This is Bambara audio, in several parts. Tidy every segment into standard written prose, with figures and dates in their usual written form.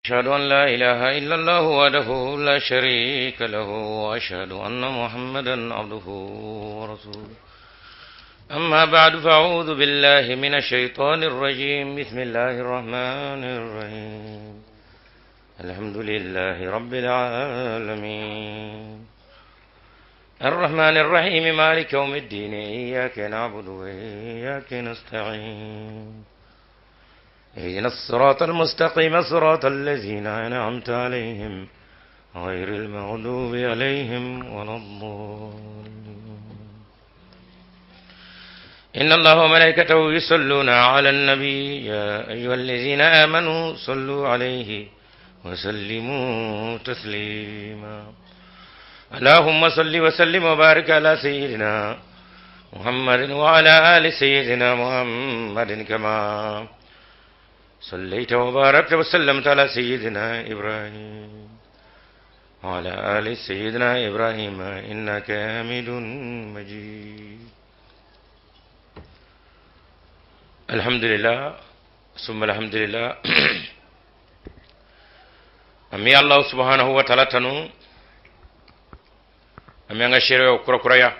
أشهد أن لا إله إلا الله وحده لا شريك له وأشهد أن محمدا عبده ورسوله أما بعد فأعوذ بالله من الشيطان الرجيم بسم الله الرحمن الرحيم الحمد لله رب العالمين الرحمن الرحيم مالك يوم الدين إياك نعبد وإياك نستعين اهدنا الصراط المستقيم صراط الذين أنعمت عليهم غير المغضوب عليهم ولا الضالين إن الله وملائكته يصلون على النبي يا أيها الذين آمنوا صلوا عليه وسلموا تسليما اللهم صل وسلم وبارك على سيدنا محمد وعلى آل سيدنا محمد كما صليت وباركت وسلمت على سيدنا إبراهيم وعلى آل سيدنا إبراهيم إنك حميد مجيد الحمد لله ثم الحمد لله أمي الله سبحانه وتعالى تنو أمي أنغا شيرو كرا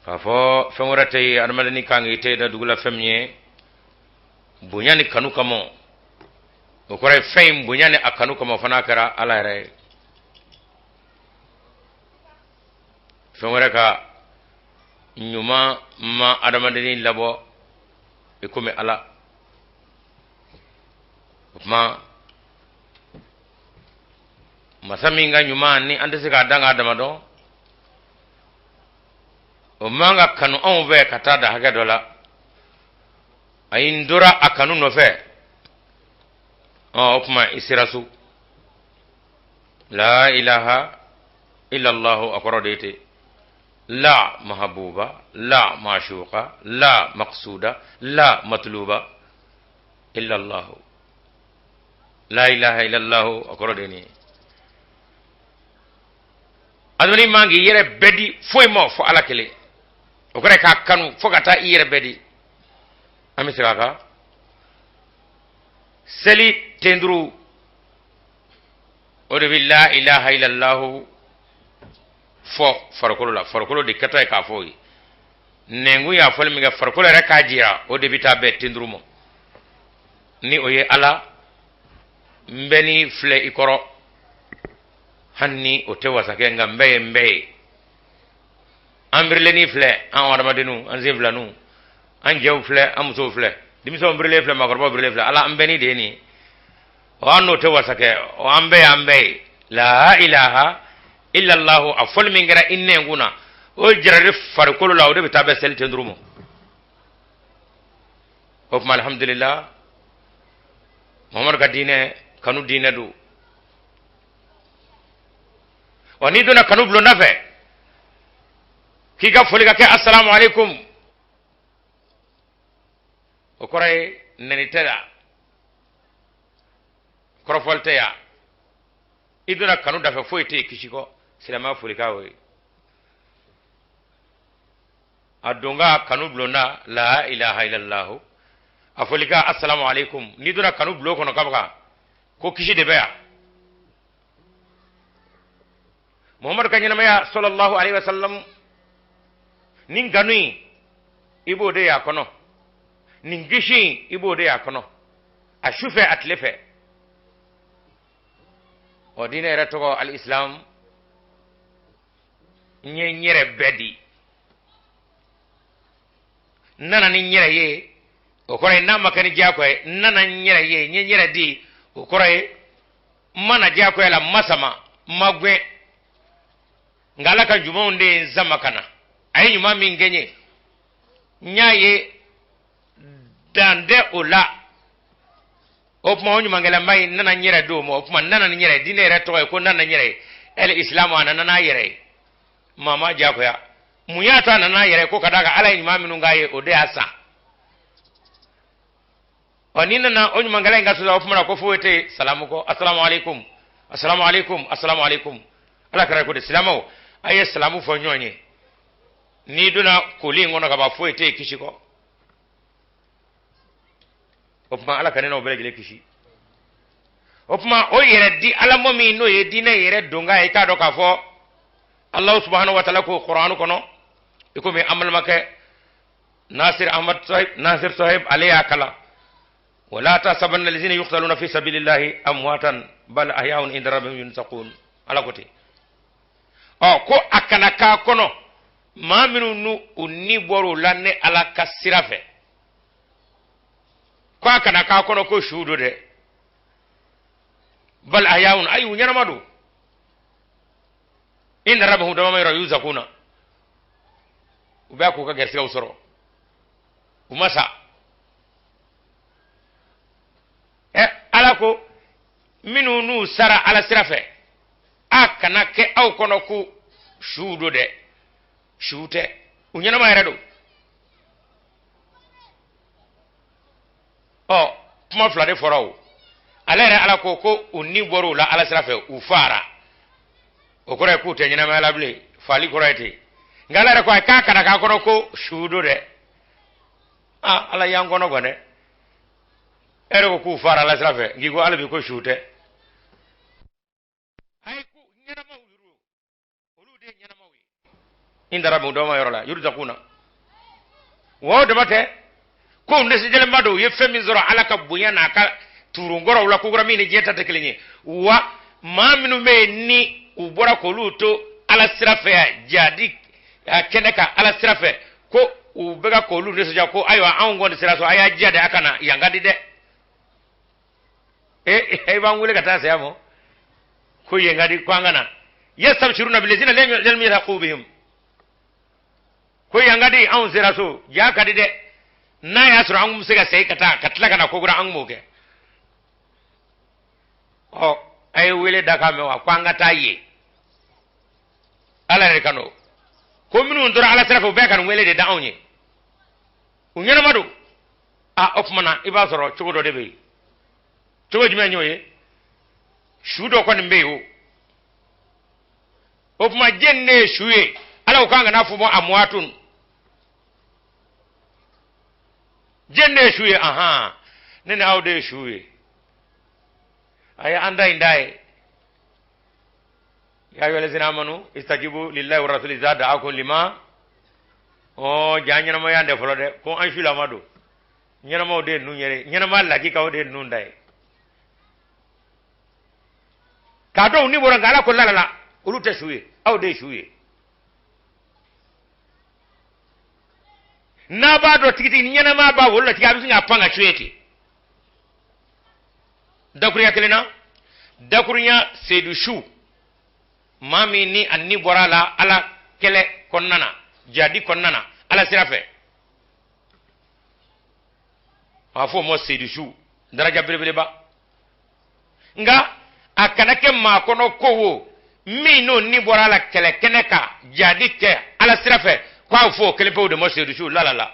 فافو فمورتي أرمدني كانغي تيدا دوغلا فمني bunyani kanu kamo okore fame bunyani akanu kamo fana kara ala re fengore ka nyuma ma adamadini labo ikume ala ma masaminga nyuma ni andese ka danga adamado o manga kanu onve katada haga dola ayindura akanu nofe opma isirasu la ilaha illa allah akrodete la mahbuba la mashuqa la maqsuda la matluba illa allah la ilaha illa allah akrodeni adoni mangi yere bedi foy mo fo alakele okore ka kanu fogata yere bedi ami siraka seli tendru ode la ilaha illallah fo farkolo de kata ka foyi nengu ya fol mi ga farkolo reka jira ode bita be tendru mo ni oye ala mbeni fle ikoro hanni o tewa sake nga mbe ambirle ni fle an wadama denu an zevlanu an jew fle amuso fle dimiso mbirle fle makorbo mbirle fle ala ambeni deni o anno te wasake o ambe la ilaha illa allah afol mingara inne nguna o jirare farkolo lawde bitabe selte ndrumo of alhamdulillah muhammad kadine kanu dine du wani duna kanu blo nafe kiga foliga ke assalamu alaikum o koray neniteda korofolteya iduna kanu dafa foyte kishiko silama fulikawe adunga kanu blonda la ilaha illallah afulika assalamu alaikum niduna kanu blo kono kabaka ko kishi de beya muhammad kanyana maya sallallahu alaihi wasallam nin ganui ibode ya kono ningishi ibode yakono ashufe atlefe odine retogo al-islam nyere bedi nana ni nyere ye okore na makani jako nana nyere ye nyere di okore mana jako la masama magwe ngalaka jumonde zamakana ayi nyuma mingenye nyaye dande ola opma onyu mangala mai nana nyere do mo opma nana nyere dine reto ko nana nyere el islamu ana nana yere mama jako ya muyata nana yere ko kadaga ala nyuma minu ngaye ode asa onina na onyu mangala ngaso opma ko fuete salamu ko assalamu alaikum assalamu alaikum assalamu alaikum ala kara ko de salamu aye salamu fo nyonye ni duna kuli ngono ka ba fuete kishiko opma ala kanena obele gele kishi opma o yere di ala momi no ye dina yere donga e ka do ka fo Allah subhanahu wa ta'ala ko Qur'an kono iko mi amal make Nasir Sahib alayya kala wala tasabanna allazina yuqtaluna fi sabilillahi amwatan bal ahyaun inda rabbihim yunsaqun ala koti ko akana ka kono ma minu nu unni boru lanne ala kasirafe ko akana ka kono ko shudo de bal ahyaun ayu nyanamadu inda rabbihim dama mayra yuzakuna ubako ka gersiga usoro umasa alako minu nu sara ala sirafe akana ke aw kono ku shudo de shute unyana ma redo kuma flade forow alere alako ko unni boru la ala sirafe ufara okore ku te nyana ma lable fali korete ngalere ko ka kana ka kono ko shudo de ala yangono gone ere ko ku fara la sirafe ngigo ala bi ko shute ay ku nyana ma wuru olu de nyana ma wi indara mu do ma yorola yurzakuna wo de bate ko ndesi jele mado ye femi zoro ala ka buyana ka turungoro wala ko gura mini jeta te kelinye wa maminu me ni ubora ko luto ala sirafe jadi keneka ala sirafe ko ubega ko lu neso jako ayo an gonde siraso aya jade akana yangadi de ba ngule kata sayamo ko yengadi kwangana yastabshiruna bilazina lam yalqu bihim ko yangadi an siraso jakadi de na yasru an musega sai kata katla kana ko gura an moke ay wele daka me wa kwangata ye ala rekano ko minu ndora ala sirafu be kan wele de dawnye unyana madu ofmana iba soro chugo de be chugo jime nyoye shudo ko nimbe yo ofma jenne shuye ala ukanga na fumo amwatun jenne shuye nene awde shuye aya anda indai ya ayyuhal ladzina amanu istajibu lillahi wa rasuli idza da'akum lima janyana mo yande folo de ko an shula mado nyana mo de nu nyere nyana ma lagi ka de nu ndai ka do ni bora ngala ko lala ulute shuye aw de shuye na ba do tikiti nyana ma ba wolla tigabi singa panga shuye dakuriya kelena dakuriya sedu shu mami ni anni borala ala kele konnana jadi konnana ala sirafe afo mo sedu shu daraja belebele ba nga akana ke ma kono kowo mi no ni borala kele keneka jadi ke ala sirafe kwa afo kele pe de mo sedu shu la la la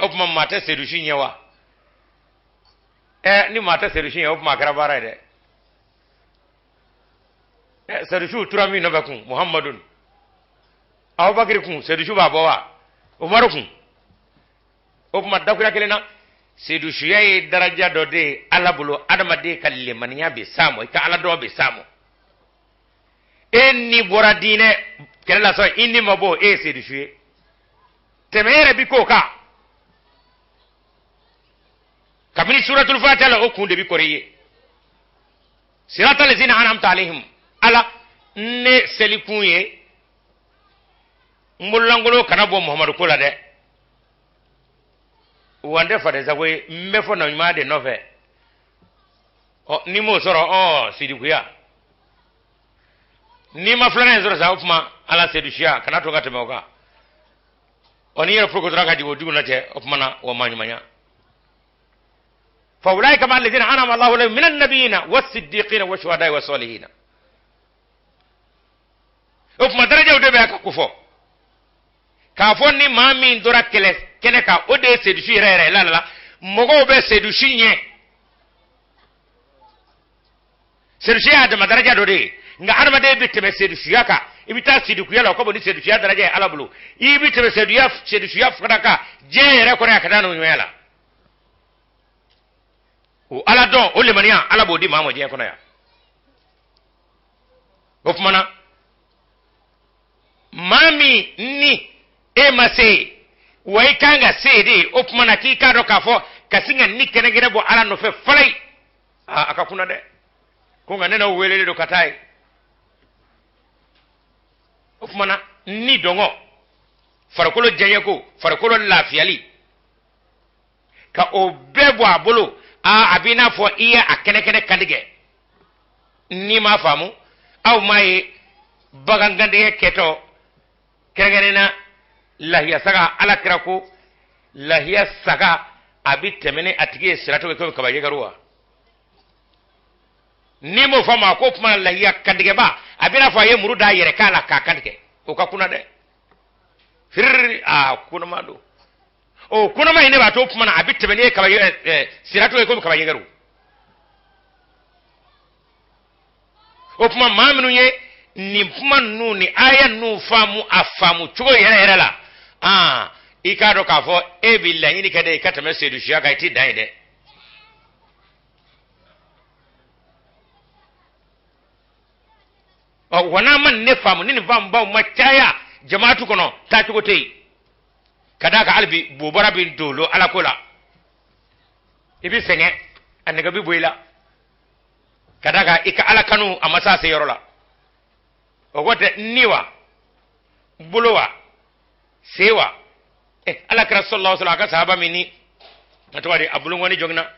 opma mata sedu shu nyewa ni mata sedu shu nyewa opma karabara de sedu turami no bakun muhammadun abubakar kun sedu babawa umar kun opma dakura kelena sedu yayi daraja do de alabulo adama de kalle maniya be samo ka ala do be samo enni boradine kella so inni mabo sedu temere bi ko ka kamini suratul fatiha o kunde bi koriye siratal ladzina an'amta alaihim ala ne selikunye mbulangolo kana bo muhammadu kula de wande fa de zawe mbefo na nyuma de nove ni mo soro sidikuya ni ma flana zoro za upma ala sedushia kana to gate moka oni yero foko draka digo digo na te upma na wa manyumanya fa ulai kama alladhina anama Allahu alaihim minan nabiyina was-siddiqina wash-shuhada'i was-salihin upma daraja ude be ka kufo ka fo ni mami ndora kene ka ode sedushi rere la mogo be sedushi nye sedushi ada madaraja dode nga arma de bitte be sedushi yaka ibita sidu kuyala ko bodi sedushi daraja ala bulu ibite be sedushi fadaka je re ko re akada no nyela o ala don o lemaniya ala b'o di maa ma diɲɛ kɔnɔ yan o kumana maa min ni e ma se wa i kan ka se de o kumana k'i k'a dɔn k'a fɔ ka sin ka ni kɛnɛkɛnɛ bɔ ala nɔfɛ falayi a ka kunna dɛ ko nka ne n'aw welelen don ka taa ye o kumana ni dɔngɔ farikolo jɛɲɛko farikolo lafiyali ka o bɛɛ bɔ a bolo a b'i n'a fɔ i ye a kɛnɛkɛnɛ kantigɛ n'i m'a faamu aw m'a ye bagan gandɛgɛ kɛtɔ kɛrɛnkɛrɛnna lahiya saga ala kira ko lahiya saga a bi tɛmɛ ni a tigi ye sirato kɛ komi kaba yɛgɛru wa n'i m'o fɔ ma ko kuma lahiya kantigɛba a b'i n'a fɔ a ye muru d'a yɛrɛ k'a la k'a kantigɛ o ka kunna dɛ firiri kunama don o kunama in ne b'a to kuma na a bi tɛmɛ ni ye kaba sirato kɛ komi kaba yɛgɛru o kuma maa minnu ye nin kuma ninnu ni aya ninnu faamu a faamu cogo yɛrɛ yɛrɛ la i k'a dɔn k'a fɔ e bɛ laɲini kɛ dɛ i ka tɛmɛ seyidu suya kan i t'i dan ye dɛ wa n'a ma ne faamu ni nin faamubaw ma caya jamaatu kɔnɔ taacogo tɛ yen ka d'a kan hali bi bobara bɛ dolo ala ko la i bɛ sɛgɛn a nɛgɛ bɛ bɔ i la ka d'a kan i ka ala kanu a ma se a se yɔrɔ la o ko tɛ ni wa bolo wa se wa ala kɛra sallallahu alaihi wasallam a ka sahaba min ni a tɔgɔ di a bolongɔni jɔngina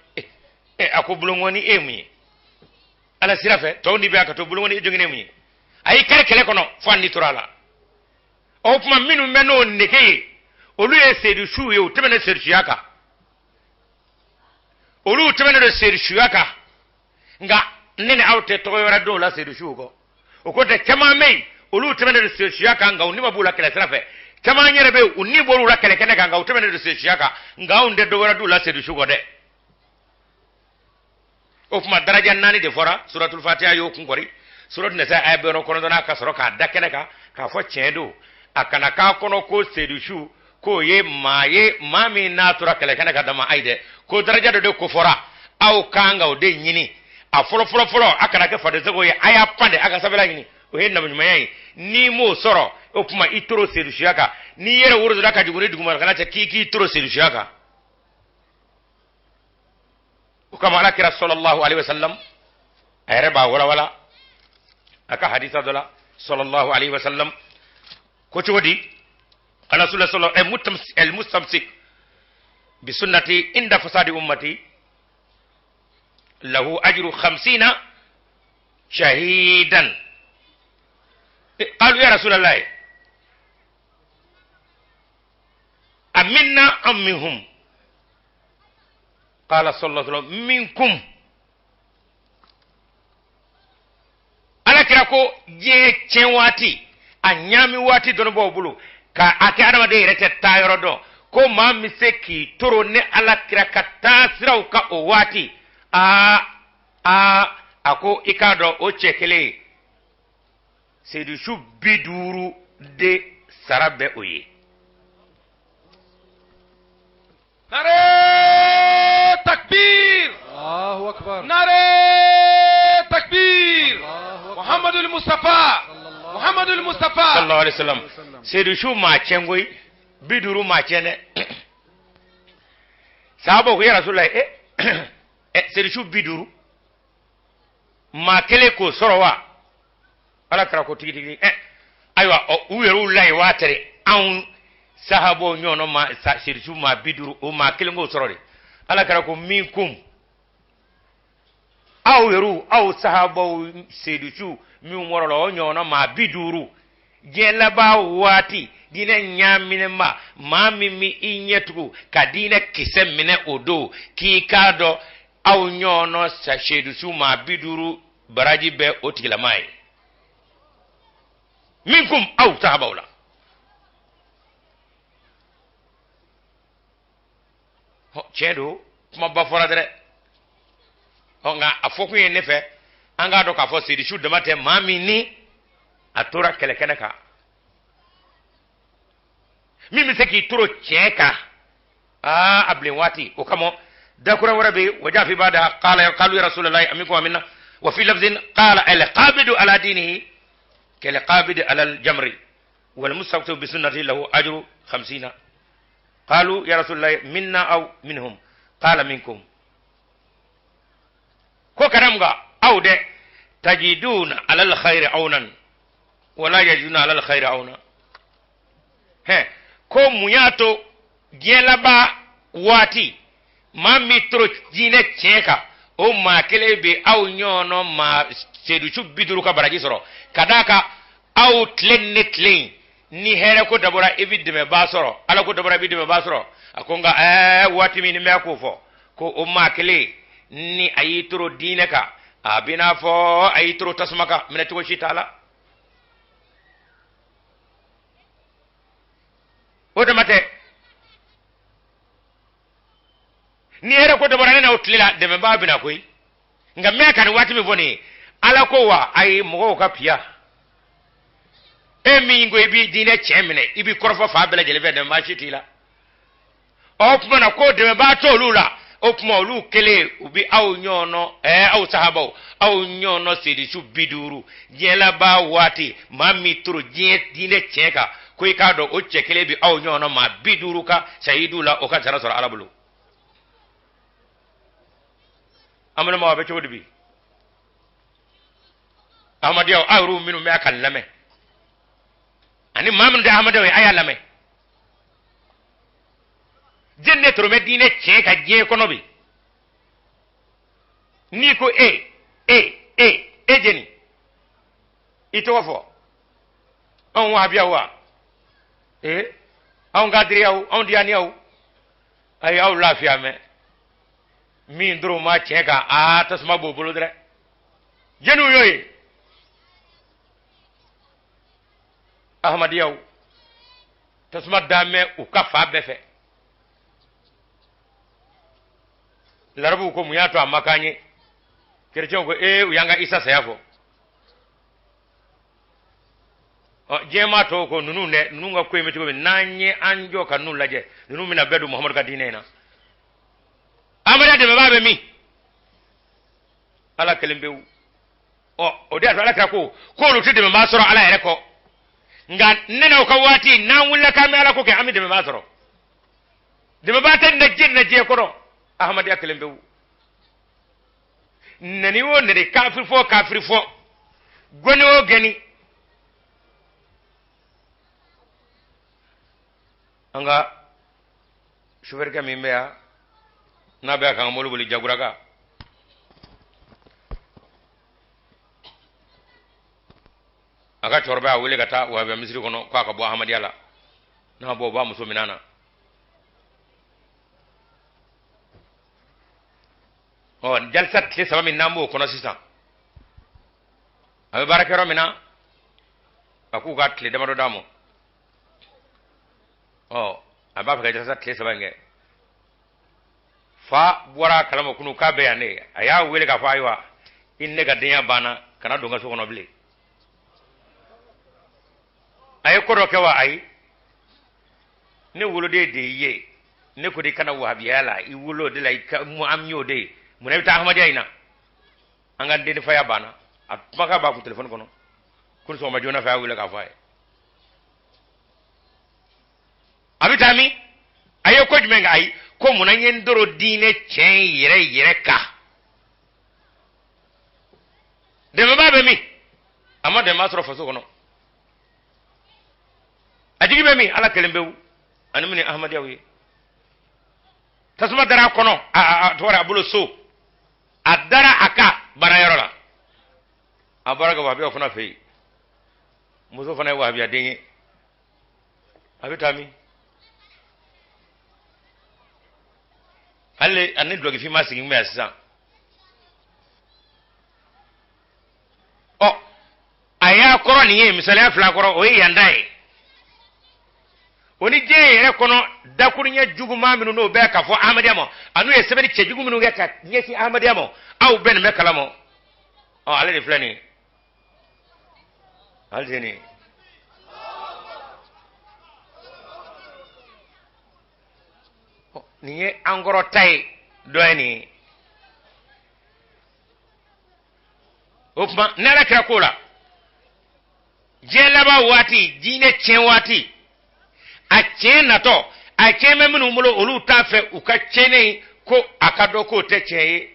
a ko bolongɔni e mun ye ala sira fɛ tɔw ni bɛ a ka to bolongɔni e jɔngina mun ye a y'i kari kɛlɛ kɔnɔ fo a ni tora a la o tuma minnu bɛ n'o nege ye olu ye seyidu suw ye u tɛmɛnen seyidu suya kan olu tɛmɛnen don seyidu suya kan nka ne ni aw tɛ tɔgɔ wɛrɛ dɔw la seyidu suw kɔ o ko tɛ caman bɛ yen olu tɛmɛnen don seyidu suya kan nka u ni ma b'u la kɛlɛ sira fɛ caman yɛrɛ bɛ yen u ni bɔr'u la kɛlɛ kɛnɛ kan nka u tɛmɛnen don seyidu suya kan nka anw tɛ dɔ wɛrɛ d'u la seyidu su kɔ dɛ o tuma daraja 4 de fɔra suratul fatiha y'o kun kɔri suratul nisa aya 99 ka sɔrɔ k'a da kɛnɛ kan k'a fɔ tiɲɛ don a kana k'a kɔnɔ ko seyidu su k'o ye maa min n'a tora kɛlɛ kɛnɛ kan dama ayi dɛ ko daraja dɔ de ko fɔra aw kan ka o de ɲini a fɔlɔ a kana kɛ fadɛsɛgɛw ye a y'a pan de a ka sanfɛla ɲini o ye nabiɲumanya ye n'i m'o sɔrɔ o tuma i toro seyidu suya kan n'i yɛrɛ worosora ka jugu ni duguma kana cɛ k'i toro seyidu suya kan o kama ala kira sallallahu alaihi wasallam a yɛrɛ b'a walawala a ka hadisa dɔ la sallallahu alaihi wasallam ko cogo di ana rasulullah sallallahu el mustamsik bi sunnati inda fasadi ummati lahu ajru 50 shahidan قالوا يا رسول الله أمنا أم منهم قال صلى الله عليه وسلم منكم ala kira ko je cen waati a ɲaami waati dɔnni b'o bolo ka a kɛ adamaden yɛrɛ tɛ taa yɔrɔ dɔn ko maa min se k'i toro ne ala kira ka taa siraw ka o waati a ko i k'a dɔn o cɛ kelen seyidu su 50 de sara bɛ o ye nare takbir Allahu akbar nare takbir Muhammadul Mustafa sallallahu alaihi wasallam seyidu su ma cɛngoyi 50 ma cɛn dɛ sahaba ko ya rasulullah seyidu su 50 ma kelen k'o sɔrɔ wa ala kɛra ko tigitigi ayiwa u yɛrɛw la ye waa tɛrɛ anw sahabo ɲɔgɔn ma seyidu ma 50 o ma kelen k'o sɔrɔ de ala kɛra ko minkum aw yɛrɛw aw sahabo seyidu min wɔrɔ la o ɲɔgɔn ma 50 diɲɛ laban waati diinɛ ɲaaminɛ ma maa min bɛ i ɲɛ tugu ka diinɛ kisɛ minɛ o don k'i k'a dɔn aw ɲɔgɔn seyidu ma 50 baraji bɛ o tigilama ye minkum aw sahabaw la tiɲɛ don kuma ba fɔra dɛ nka a fɔ kun ye ne fɛ an k'a dɔn k'a fɔ seyidu dama tɛ maa min ni a tora kɛlɛkɛnɛ kan min bɛ se k'i toro tiɲɛ kan a bilen waati o kama ذكر وربي وجاء في بعدها قالوا يا رسول الله أمنكم ومنا وفي لفظ قال القابض على دينه كالقابض على الجمر والمستقيم بسنته له أجر 50. قالوا يا رسول الله منا أو منهم قال منكم كو كرمغا أو ده تجدون على الخير عونا ولا يجدون على الخير عونا ko muyato gelaba wati ma mitro jine cheka o ma kelebe au nyono ma sedu chubiduru ka baraji soro kadaka au tlen ni here ko dabora evidme basoro ala ko dabora bidme basoro akonga wati min me ko fo ko o ma kele ni ayitro dineka abina fo ayitro tasmaka minati ko shitala otomate ni era ko dabara na utlila de me babina koy nga me kan wati me boni ala ko wa ay mo ka pia emi ngo ibi dine chemene ibi korfo fa bela jele de ma shitila opma na ko de me ba to lula opma lu kele ubi aw nyono aw sahabo aw nyono sidi su biduru jela ba wati mami turu dine cheka koy ka do o chekele bi aw nyono ma biduru ka sayidula o ka sara sara alabulu amana ma be chodi bi ahmadiyaw awru minu me akal lame ani mamun de ahmadiyaw aya lame jenne tro me dine cheka je kono bi ni ko jeni ito wafo on wa biya wa on gadri yaw on diani yaw ay aw lafiya me min dro ma cheka tasma bobulu dre jenu yoy ahmad yaw tasma dame u kafa befe larabu ko muyato amakanye kerjon ko uyanga isa sayafo jema to ko nunu nga ko emeti ko nanye anjo kanu laje nunu mina bedu muhammad ka dinena amara de babe mi ala kelembe o de ala ka ko lu tide me masoro ala ere ko nga nena ko wati na wulla ka me ala ko ke ami de me masoro de me baten na jinna je ko ro ahmad ya kelembe nani wo ne kafir fo goni o gani anga shuber ka mimbe ya na be kan molu boli jaguraga aga chorba wele gata wa be misri kono ko aka bo ahmad yalla na bo ba muso minana jalsat ke sabami nambo kono sisa abe barakero mina aku gatle damado damo aba fa jalsat ke sabange fa bora kalamo kunu ka bayane aya wele ka fa aywa inne ga dinya bana kana donga so kono bile ay ko roke wa ay ne wulo de ye ne ko de kana wahabiyala I wulo de lay mu am nyode mu ne ta ahmadiya ina anga de fa ya bana atmaka ba ku telephone kono kun so ma jona fa wele ka fa abitami ayo ko jumenga ay ko munanye ndoro dine chen yire ka de babe mi ama de masro faso kono ajigi be mi ala kelembewu anu mini ahmadiya wi tasma dara kono tora abulo so adara aka barayarola abaraga wabiya funa fe muso fana wabiya denye abitami alle anne dogi fi masigi me asisa aya koro ni misale afla koro o yandai oni je yere kono dakurunya juguma minu no be ka fo ahmadiamo anu ye sebedi che jugumu no ka nyesi ahmadiamo au ben me kalamo ale de flani aljeni niye angoro tay doyni opma nala kira kola jelaba wati dine chen wati a chen nato a chen memnu mulo olu tafe uka chene ko akado ko te cheye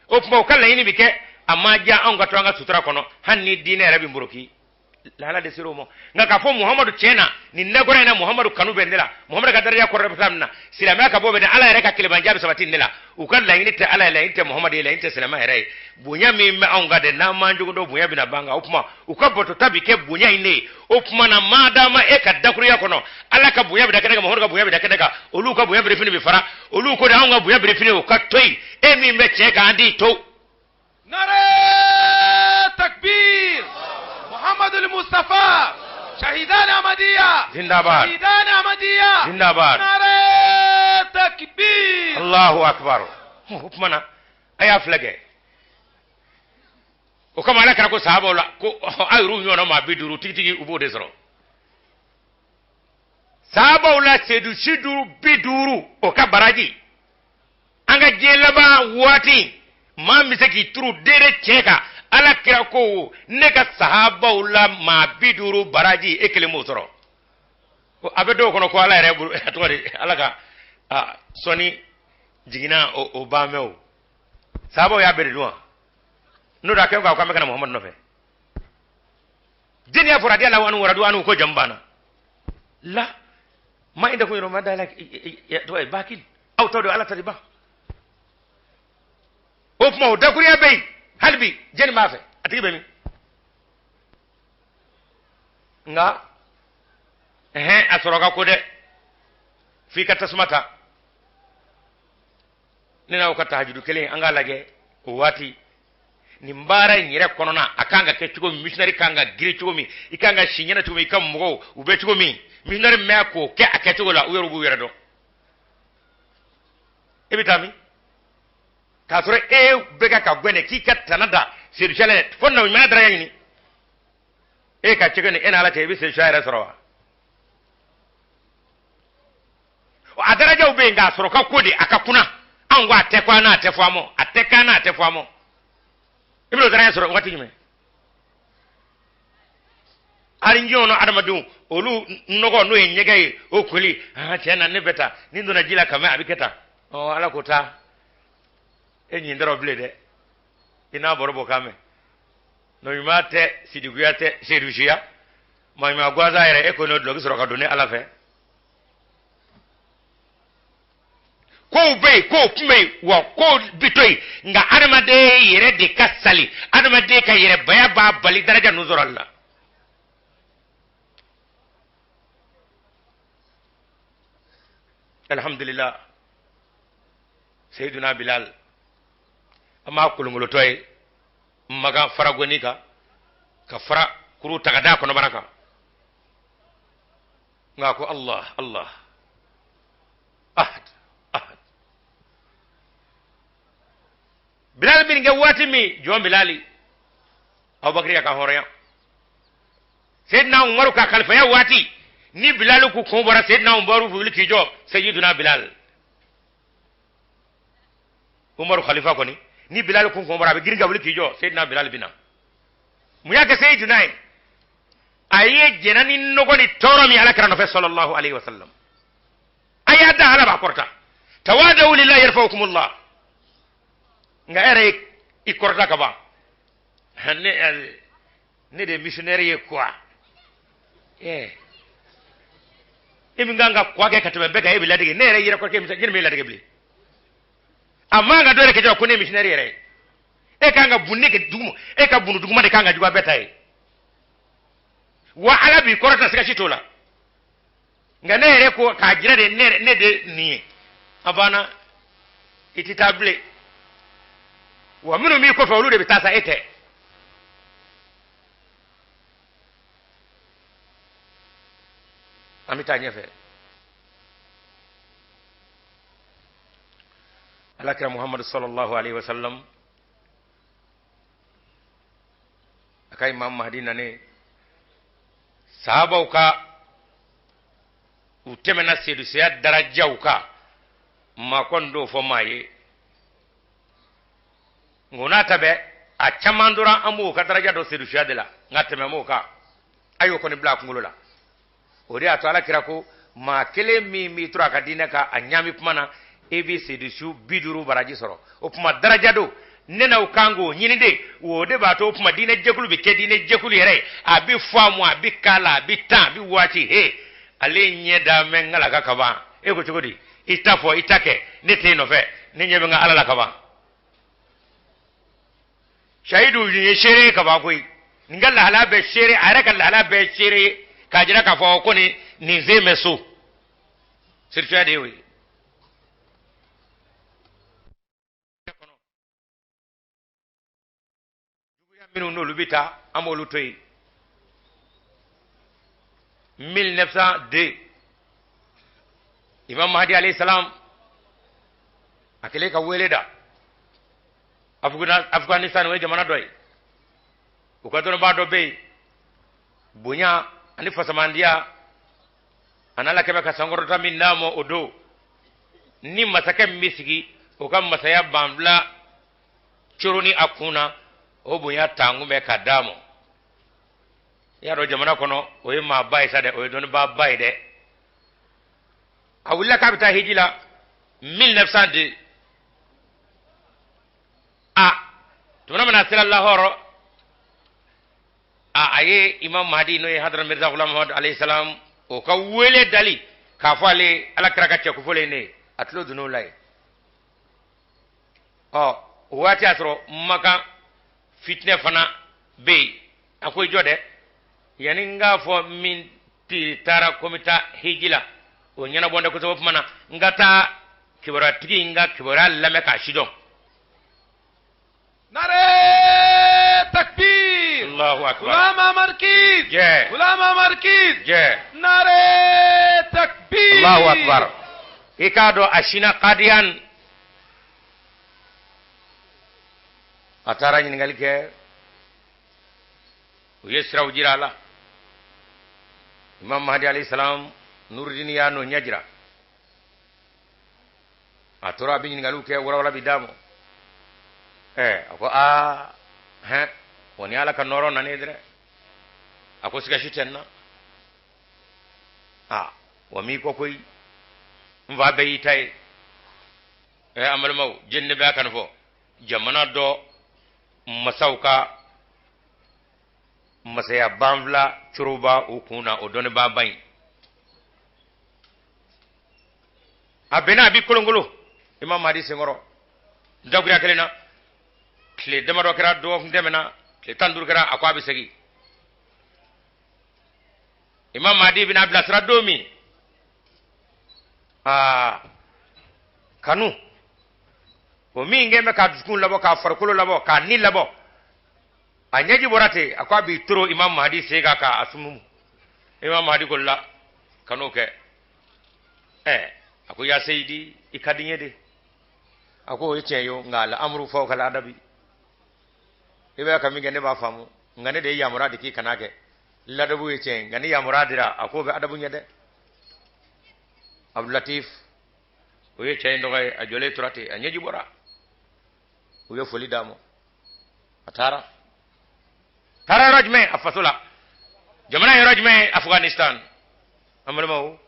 opma ukala yini bike amaja anga twanga sutra kono hanni dine rabi mburoki lala de siromo ngaka fo muhammadu chena ni nagora na muhammadu kanu bendela muhammadu ka daraja ko rabtamna silama ka bobe ala yare ka kilban jabi sabatin nela ukalla yini te ala la inte muhammadu la inte silama yare bunya mi me anga de na manjugo do bunya bina banga upma ukaboto tabike bunya ine upma na madama e ka dakuru ya kono ala ka bunya bida kadaka muhammadu ka bunya bida kadaka olu ka bunya bida fini bi fara olu ko da anga bunya bida fini o ka toy e mi me cheka andi to نرى تكبير محمد المصطفى شهيدان أحمدية زنداباد شهيدان أحمدية زنداباد نرى تكبير الله أكبر حكمنا أي أفلقه وكما لك نقول صحابة ولا أي روح يونا ما بيدورو تيجي أبو دزرو صحابة ولا سيدو بيدورو وكبراجي أنك جلبا واتي ma mi se ki turu dere cheka ala kira ko ne ka sahaba ula ma biduru baraji ekele motoro o abedo kono ko ala re atore ala ka soni jigina o ba mew sahaba ya bere duwa no da ke ko ameka muhammad no fe dini ya furadi ala wanu waradu anu ko jambana la ma inda ko yoro madala ya to e bakil aw to do ala taliba opma o dakuriya bey halbi jeni mafe atigi bemi nga asoroga ko de fi ka tasmata nina o ka tahajjudu kele anga lage o wati ni mbara nyire konona akanga ke chugo missionary kanga giri chugo mi ikanga shinyana chugo mi kam mugo ube chugo mi missionary meko ke akechugo la uyeru bu weredo ebitami kasore bega ka gwene ki ka tanada siru chale fonna mi madara yini ka chigene ena ala te bi se shaira sorowa o adara jaw be nga soro ka kodi akakuna angwa atekwa na atefamo ateka na atefamo ibro dara soro ngati nyime ari njono adamadu olu nogo no enyege okuli chena ne beta nindo na jila kama abiketa o ala kota enyi ndaro blede ina borobo kame no yimate sidiguyate serujia ma mi agwaza ere ekono dlogi soro ka doni ala fe ko be ko pume wa ko bitoy nga adamade yere de kasali adamade ka yere baya ba bali daraja nuzur Allah alhamdulillah sayyiduna bilal ama kulungulu toy maga faragoni ka fara kuru tagada kono baraka ngako Allah Allah ahad bilal bin ga watimi jom bilali abubakar ya ka horoya sayyidina umar ka khalifa ya wati ni bilal ku ko bara sayyidina umar fu liki jo sayyiduna bilal umar khalifa ko ni bilal kun ko bara be girga wuli kijo sayyidina bilal bina mu yake sayyidina aye jenani nogo ni toro mi ala karano fe sallallahu alaihi wasallam ayada hala ba korta tawadu lillahi yarfaukumullah nga ere ikorta ka ba ne de missionnaire ye quoi imi nganga kwa ke katebe beka e biladige ne ere yira ko ke mi jeni mi ladige bli amma nga dore ke jaw ko ne missionnaire yere e kanga bunne ke dugumo e ka bunu duguma de kanga juga betaye wa ala bi korata sika chitola nga ne yere ko ka jira de ne de ni abana ititable wa minu mi ko fawlu de bitasa ete amita nyefe alakira muhammad sallallahu alaihi wasallam akai imam mahdi nane sahaba ka utemena sedu siya daraja ka ma kondo fo maye ngona tabe a chamandura amu ka daraja do sidu shadela ngateme mo ka ayo ko ni black ngulula ori ato ala kirako ma kele mi tura ka dine ka anyami pumana ebi sidu shu biduru baraji soro o puma daraja do nena ukango nyini de wo de ba to puma dine jekulu bi ke dine jekulu yere abi famu abi kala abi ta abi wati he ale nyeda mengala ka kaba e ko chugodi itafo itake nete no fe ninye benga ala la kaba shahidu ni shere kaba koi ngalla hala be shere araka hala be shere kajira ka fo ko ni zeme so sirtu de wi minu no lubita amolu toy 1902 imam mahdi alayhi salam akile ka weleda afghanistan we jamana doy ko don ba do be bunya ani fasamandia anala kebe ka sangorota min namo odo ni masake misigi o kam masaya bambla churuni akuna o bunya tangu me kadamo ya ro jamana kono o yima bay sade o don ba bay de awulla kapita hijila 1902 tuna mana sallallahu horo aye imam mahdi no hadra mirza ghulam muhammad alayhi salam o ka wele dali ka fale ala kraka ce ko fole ne atlo dunu lay wati asro maka fitne fana be akoy jode yani nga fo min ti tara komita hijila o nyana bonde ko so mana ngata kibara tigi nga kibara lame ka shidon نعرہ تکبیر اللہ اکبر علماء مرکز جے علماء مرکز جے نعرہ تکبیر اللہ اکبر ایکادو اشینا قادیان اتارا نگل کے ویسرا وجیرالا امام مہدی علیہ السلام نور الدین یا نو نجرا اتورا بین نگلو کے ورا بدامو ako woni ala ka noro nanedre ako siga shitenna wami ko koy mva beyitay amal maw jenne ba kan fo jamana do masauka masaya bamvla churuba ukuna odone ba bay abena bi kolongolo imam madi sengoro dagura kelena le demaro kera do ndemena le tandur kera akwa bisegi imam mahdi bin abdul asra domi kanu o mi ngeme ka dukun labo ka farkulo labo ka ni labo anyaji borate akwa bi turo imam mahdi sega ka asumu imam mahdi kolla kanu ke ako ya sayidi ikadinye de ako yecheyo ngala amru fawqa al-adabi ibe ka mi gane ba famu ngane de ya muradi ki kanake ladabu yeche ngani ya muradira ako be adabu nyede abdul latif o yeche ndoy ajole turate anyeji bora o yo foli damo atara tara rajme afasula jamana rajme afghanistan amramo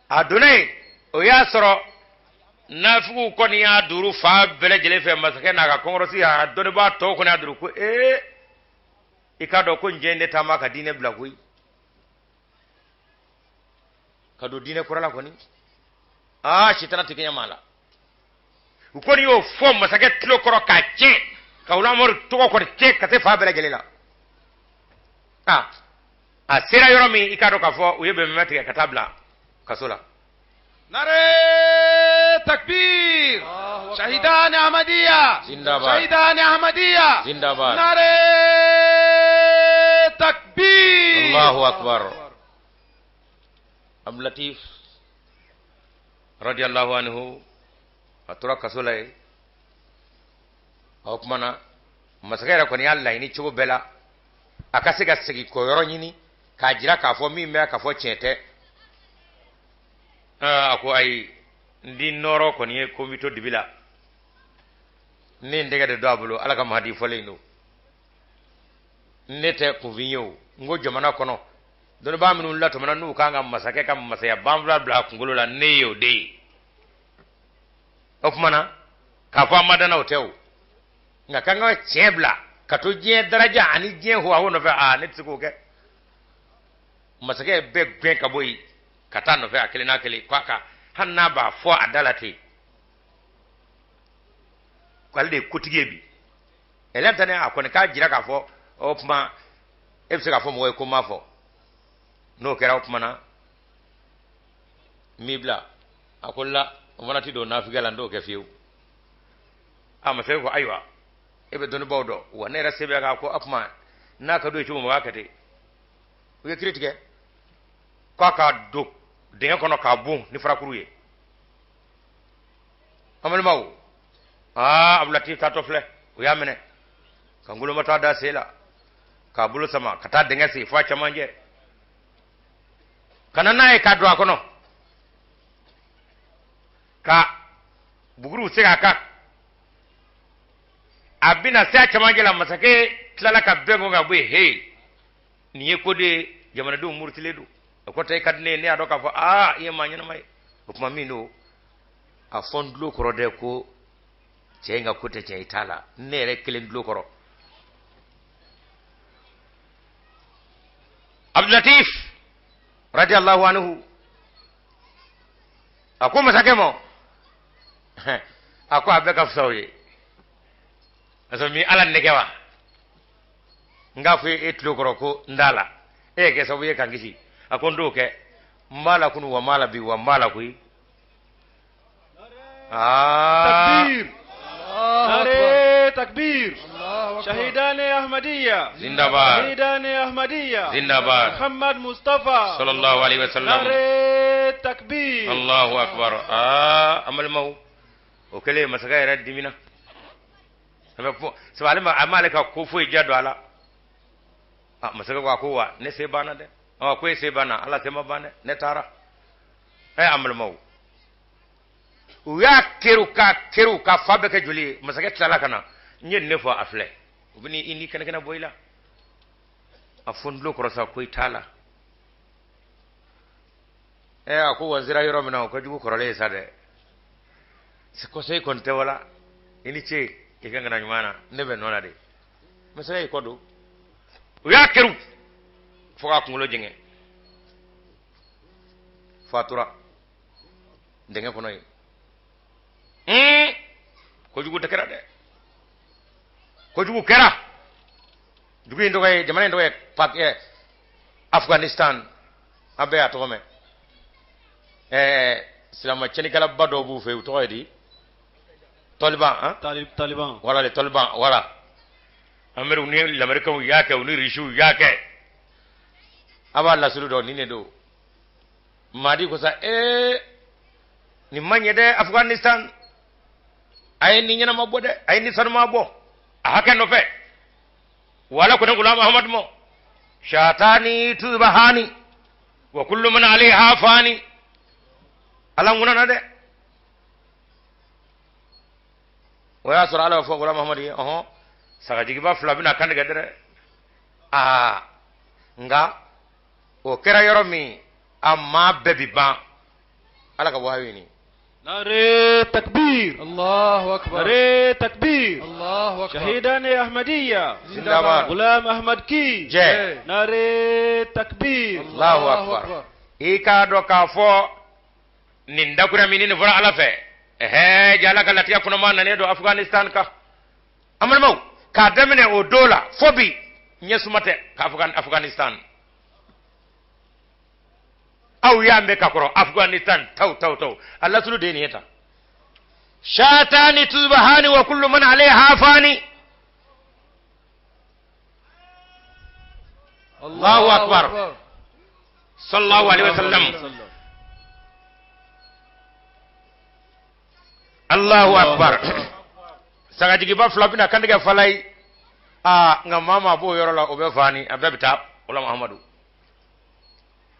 adunay o ya soro nafu ko ni ya duru fa bele jele fe masake na ka kongorosi ya doni ba to ko na duru ko ikado ko njende tama ka dine blagui kado dine kurala ko ni shitana tikenya mala ko ni yo fo masake tlo koro ka che ka una mor to ko che ka te fa bele jele la sera yoromi ikado ka fo uyebe memetre ka tabla kasola نعرہ تکبیر شہیدان احمدیہ زندہ باد شہیدان احمدیہ زندہ باد نعرہ تکبیر اللہ اکبر اب لطیف رضی اللہ عنہ اترا کسولے حکمنا مسغیرا کنی اللہ نی چوب بلا akasiga sigi koyoro nyini kajira ka fo mi me ka fo chete ako ay ndi noro ko ni ko mito dibila ni ndega de doabulo ala kam hadi folino nete ko vinyo ngo jamana kono don ba minun la to mananu kanga masake kam masaya bamvla bla ngolo la neyo de ofmana ka fa madana hotel nga kanga chebla kato je daraja ani je huwa wono fa ne tsiko ke masake be gwen ka boy katano fa akele na kele kwaka hanna ba fo adalati kwalde kutige bi elenta ne akone ka jira ka fo opma ebse ka fo mo ko ma fo no kera opmana mibla akolla wonati do nafigala ndo ke fiu ama fe ko aywa ebe don bawdo wona ra sebe ga ko opma naka do ci mo wakate we critique kwaka do dinga kono ka bu ni frakuruye amal maw ablati tato fle o yamene kangulo mata da sela ka bulu sama kata dinga si fa chamanje kanana e ka do akono ka buguru se ka abina sa chamanje la masake tlala ka bengo ga bwe he ni ekode jamana do murtiledu ko tay kadne ne adoka fo ye manyana may ko mino a fondlo ko rode ko cenga kote ce itala ne re kelen dlo ko Abdul Latif radiyallahu anhu ako masake mo ako abeka fsawi asami ala negewa ngafu etlo ko ndala ke sabu ye kangisi akondo ke mala kunu wa mala bi wa mala kui takbir nare takbir shahidane ahmadiyya zindabad shahidane ahmadiyya zindabad Muhammad Mustafa sallallahu alaihi wasallam nare takbir Allahu akbar amal mau okele masaka raddimina sabalima amalika ko foi jado ala masaka ko wa ne se bana de ko se bana ala tema bana ne tara amal mau uya keru ka fabe ke juli masaka tala kana nyen ne fo afle ubini indi kana boyla afundlo ko sa ko itala ako wazira yoro mina ko jugo ko rale sade ko sey kon te wala ini che ikanga na nyumana nebe nona de masaka ko do uya keru foka kungulo jenge fatura ndenge ko noy ko jugu tekera de ko jugu kera jugu ndo kay jamane ndo kay pak Afghanistan abe atome silama cheni kala bado bu fe to di Taliban Taliban wala le Taliban wala ameru ni l'Amerique yake uni rishu yake aba la sulu do ni ne do madi ko sa ni manye de Afghanistan ay ni nyana mabbo de ay ni san mabbo haka no fe wala ko ngula Muhammad mo shatani tubahani wa kullu man alaiha fani alanguna na de waya sura ala fo ngula Muhammad saka jigi ba fla bina kan gadere nga o kera yoro mi amma bebi ba ala ka wawi ni nare takbir Allahu akbar nare takbir Allahu akbar shahidane ahmadiyya zindabad Ghulam Ahmad ki je nare takbir Allahu akbar ika do ka fo ninda kura minini fura ala fe jala ka latiya kuna ma nane do Afghanistan ka amal mau ka damene o dola fobi nyesumate ka Afghanistan aw yambe ka koro Afghanistan taw Allah sulu de niyata shatani tubahani wa kullu man alaiha fani Allahu akbar sallallahu alaihi wasallam Allahu akbar saka jigi ba flabina kandiga falai nga mama bo yorola obe fani ababita wala Muhammadu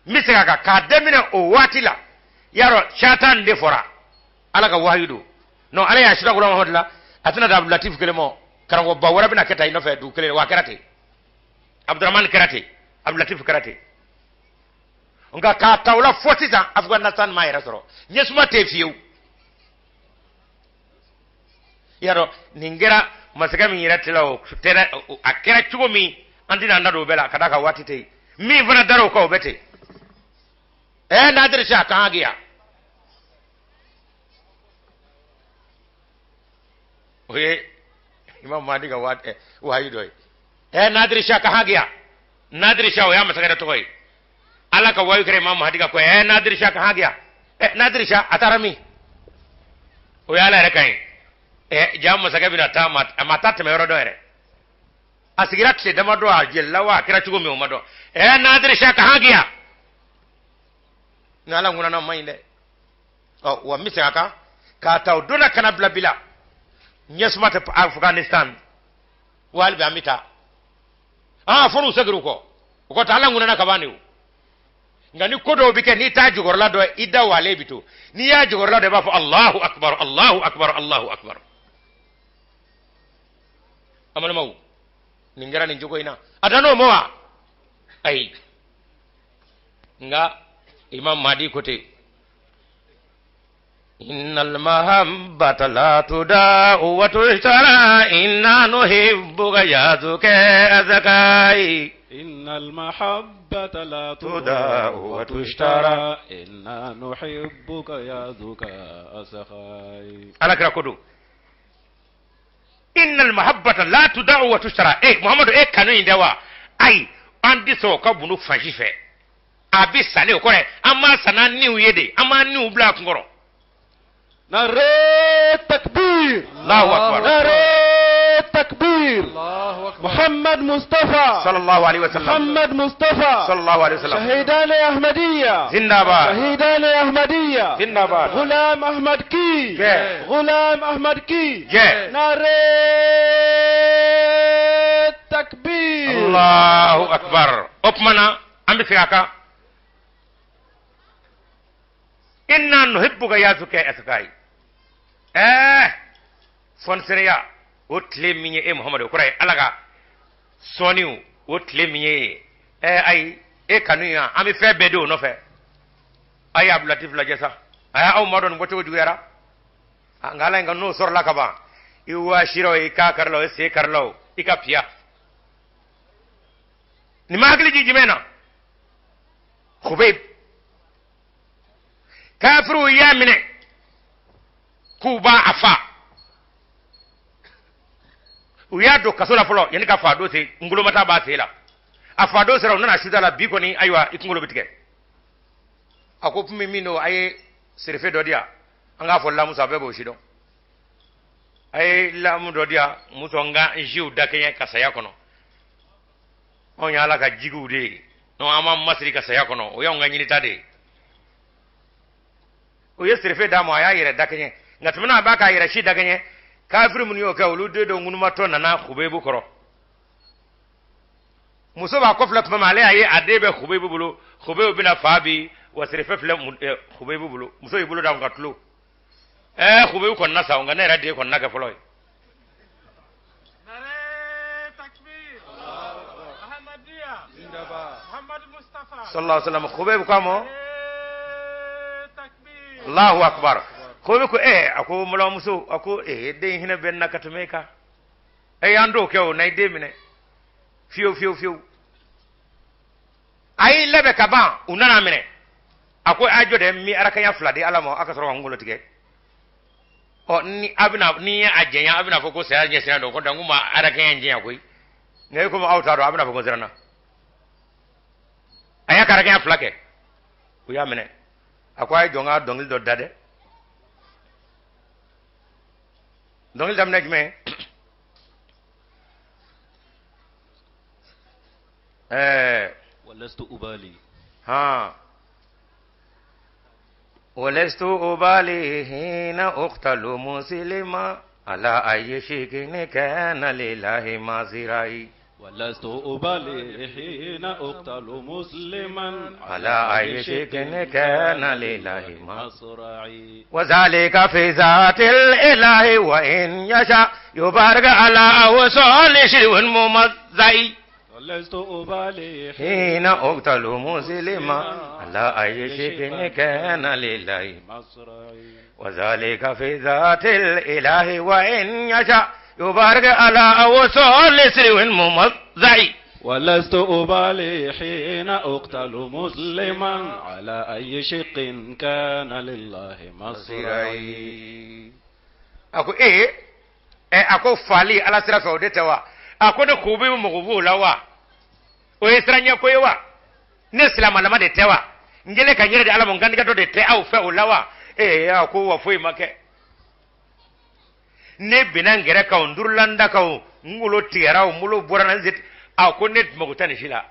misaka ka demine o watila yaro shatan de fora ala ka wahidu no ala ya shira gura Muhammad la atana da Abdul Latif kelemo karango ba wara bina keta ino fe du kele wa karate Abdurrahman karate Abdul Latif karate nga ka tawla fotita Afghanistan ma yara soro nyesuma te fiu yaro ningera masaka mi yira tilo tera akera chugo mi andina ndado bela kadaka watite mi vana daro ko bete nadir sha kan giya oye imam madi ga wat wayi doy nadir sha kan giya nadir sha ya masaka da toy ala ka wayi kare imam madi ga ko nadir sha kan giya nadir sha atarami o ya la rekai jam masaka bina ta mata te mero doere asigira tse dama do ajella wa kira chugo mi umado nadir sha kan giya ngala nguna na mainde wa misa ka taw dona kana blabila nyesma ta Afghanistan wal bi amita fonu sagru ko ta ala nguna na kabani ngani kodo bike ni ta jugorla do idda wale bito ni ya jugorla do ba fa Allahu akbar Allahu akbar Allahu akbar amana mau ningara ni jogo ina adano mowa ai nga Imam Mahdi kote innal mahabbata la tuda'u wa tushtara inna nuhibbuka ya zuka azkai innal mahabbata la tuda'u wa tushtara inna nuhibbuka ya zuka azkai alakra kodo innal mahabbata la tuda'u wa tushtara Muhammadu kanu indawa ai andi so ka bunu fajife abi sale okore ama sana niu yede ama niu black ngoro nare takbir Allahu akbar nare takbir Allahu akbar Muhammad Mustafa sallallahu alaihi wasallam Muhammad Mustafa sallallahu alaihi wasallam shahidan ahmadiyya zindabad shahidan ahmadiyya zindabad Ghulam Ahmad ki Ghulam Ahmad ki nare takbir Allahu akbar opmana ambi fikaka inna nuhibbuka ya zuka askai fon sereya otle minye Muhammad kurai alaga soniu otle minye ai kanuya ami fe bedo no fe ay Abdul Latif la jesa ay aw madon ngoto juyara ngala nga no sor la kaba iwa shiro ka karlo se karlo ika pia ni magli jimena Khubayb kafiru ya mine kuba afa uya do kasola folo yani ka fa do se ngulo mata ba se la afa do se raw na shuda la bi ko ni aywa ikungulo bitike ako pumi mino ay serfe do dia anga fo la musa bebo shido ay la mu do dia musonga jiu dakenya kasaya kono onya la ka jigu de no ama masri kasaya kono o yonga nyini tade o yesrefe da mo aya yire dakenye ngatumna baka yire shi dakenye kafir mun yo ka ulude do ngunuma to na Khubayb koro muso ba koflat mama le ayi adebe Khubayb bulu Khubayb bina fabi wasrefe fle Khubayb bulu muso yibulu da ngatlu Khubayb kon na sawnga ne rade kon naga foloy nare takbir ahmadiyya zindabad Muhammad Mustafa sallallahu alaihi wasallam Khubayb kamo Allahu akbar ko ko ako mula muso ako de hina ben nakatumeka ando kew nay de mine fiu ay lebe kaba unana mine ako ajo de mi araka ya flade alamo aka soro ngulo tige o ni abina ni ajenya abina foko se anya se ndo ko danguma araka ya njenya koi ne ko ma awtaro abina foko zerana aya karaka ya flake ku ya mine akwai jonga dongil do dade dongil dam najme walastu ubali walastu ubali hina uqtalu muslima ala ayyi shikin kana lillahi mazirai ولست أبالي حين أقتل مسلما على أي شيء كان لله مصرعي وذلك في ذات الإله وإن يشاء يبارك على وصال شيء ممزعي ولست أبالي حين أقتل مسلما على أي شيء كان لله مصرعي وذلك في ذات الإله وإن يشاء يبارك على وصال شيء ممزعي ولست أبالي حين أقتل مسلما على أي شق كان لله مصرعي ako ako fali ala sira fa odeta wa ako de ko be mo go la wa o esranya ko yewa ne silama na ma de tewa ngele ka nyere de ala mo ngandi to de te au fa o la wa ako wa foi make ne binangere ka ndurlanda ka ngulo tiara o mulo borana zit ako net mo tani shila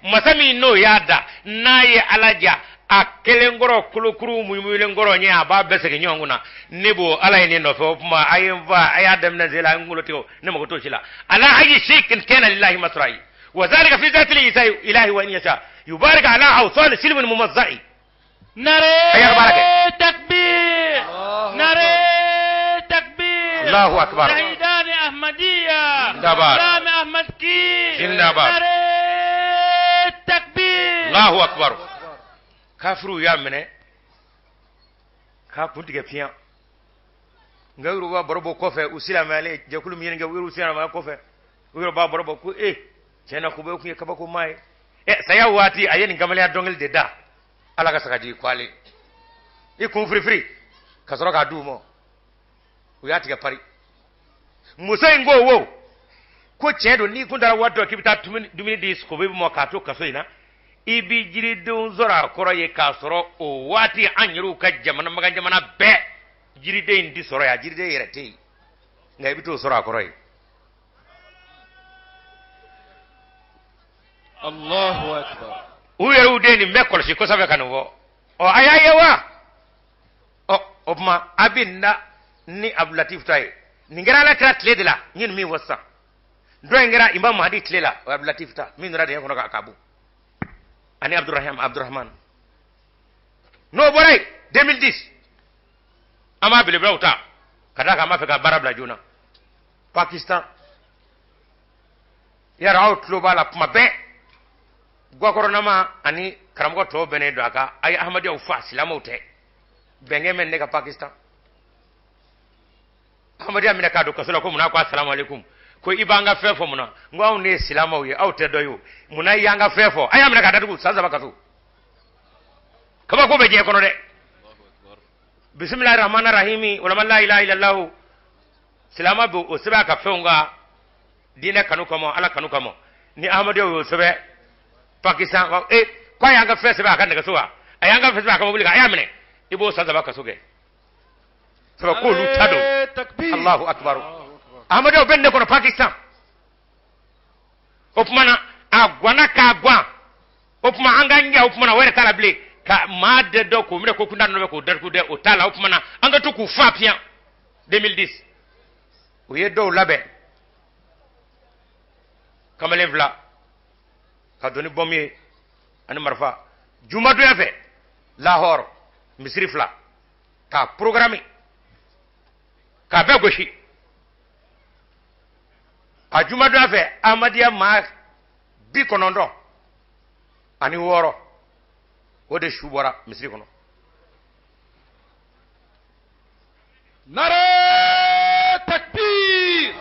masami no yada naye alaja akelengoro kulukuru muyulengoro nya ba besege nyonguna nebo ala ni no fo ma ayva ayadam na zela ngulo tiyo ne mo to shila ala ayi shay'in kana lillahi masra'i wa zalika fi zati ilahi wa in yasha yubarik ala awsal silmin mumazzai نرى تكبير نرى تكبير الله أكبر شهيدان أحمدية زندباد سلام أحمد كي زندباد نرى تكبير الله أكبر كافرو يا منه كافو تيجي ngawru ba borobo kofe usila male jakulu mi nga wiru usila male kofe wiru ba borobo ku chena ku be ku kaba ko mai saya wati ayeni ngamale adongel de da ala ka saka ji kwale ikun free kasoro ka du mo uyati ga pari musa ngo wo ko chedo ni kun dara wato kibita dumini dis ko be mo ka to kaso ina ibi jiri don zora koro ye kasoro o wati anyiru ka jamana maga jamana be jiri de indi soro ya jiri de yerete ngai bito soro koro ye Allahu akbar uyeru de ni mekol si ko sabe kanu o ayayewa o ma abinda ni ablatif tay ni ngara la tratle de la nyin mi wassa do ngara imam mahdi tlela o ablatif ta min rade ko ka kabu ani abdurrahman no boray 2010 ama bile blauta kada ka ma fe ka barabla juna pakistan yara outlo bala kuma be gwakoronama ani karamgo to bene do aka ay ahmadi au fa silamote benge men ne ka pakistan ahmadi amina ka do kasula ko muna ko assalamu alaikum ko ibanga fefo muna ngwa ne silamo ye au te doyo muna yanga fefo ay amina ka dadu sanza bakasu kaba ko beje kono de bismillahir rahmanir rahim wala la ilaha illallah silama bo o seba ka feunga dina kanu kamo ala kanu kamo ni ahmadi o sebe pakistan kwa yanga fese ba kan daga suwa ayanga fese ba kan bulika ayamne ibo sanza baka suge saba ko lu tado Allahu akbar amado bende ko pakistan opmana agwana ka agwa opma anganya opmana were kala ble ka made do ko mire ko kunda no ko dar ku de otala opmana anga to ku fa pia 2010 o yedo labe kamale vla ka doni bomye ani marfa juma do yafe lahore misri fla ka programme ka be goshi a juma do yafe amadia ma bi konondo ani woro wode shubora misri kono نرى تكبير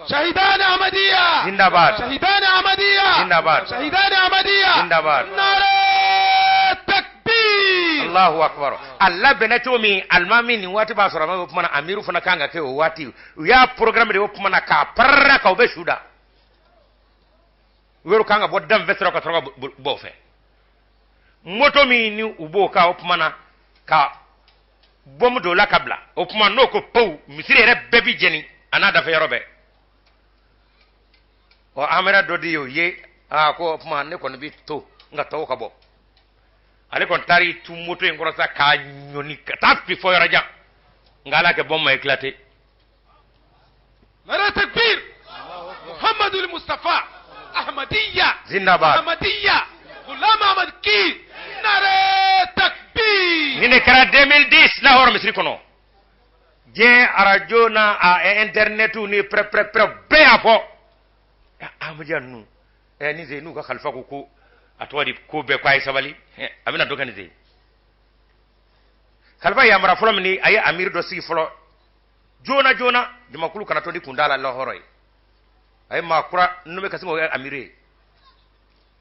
شهيدان أحمدية زندباد شهيدان أحمدية زندباد شهيدان أحمدية زندباد نرى تكبير الله أكبر الله بنتومي المامي ni wati ba sura ma kuma amiru fana kanga ke wati ya program de kuma na ka parra ka obe shuda weru kanga bodam vesro ka troga bofe moto mi ni ubo ka kuma na ka bomu do la kabla kuma no ko pou misire re bebi jeni anada fe robe o amera dodi yo ye ko kuma ne ko bi to nga to ka bo ale kon tari tu moto ngoro sa ka nyoni ka tapi fo raja ngala ke bomma éclaté نرى تكبير محمد المصطفى أحمدية زندباد أحمدية غلام أحمد كي ناري تكبير نيني كرا 2010 لا هور مصري كونو جي ارجونا انترنتو ني بري بي افو امجانو ni ze nu ka khalfa ko atwadi ko be kwai sabali amina doka ni ze khalfa ya mara fulom ni ay amir do si fulo jona dima kulu kana to di kundala la horoy ay ma kura nume kasingo amire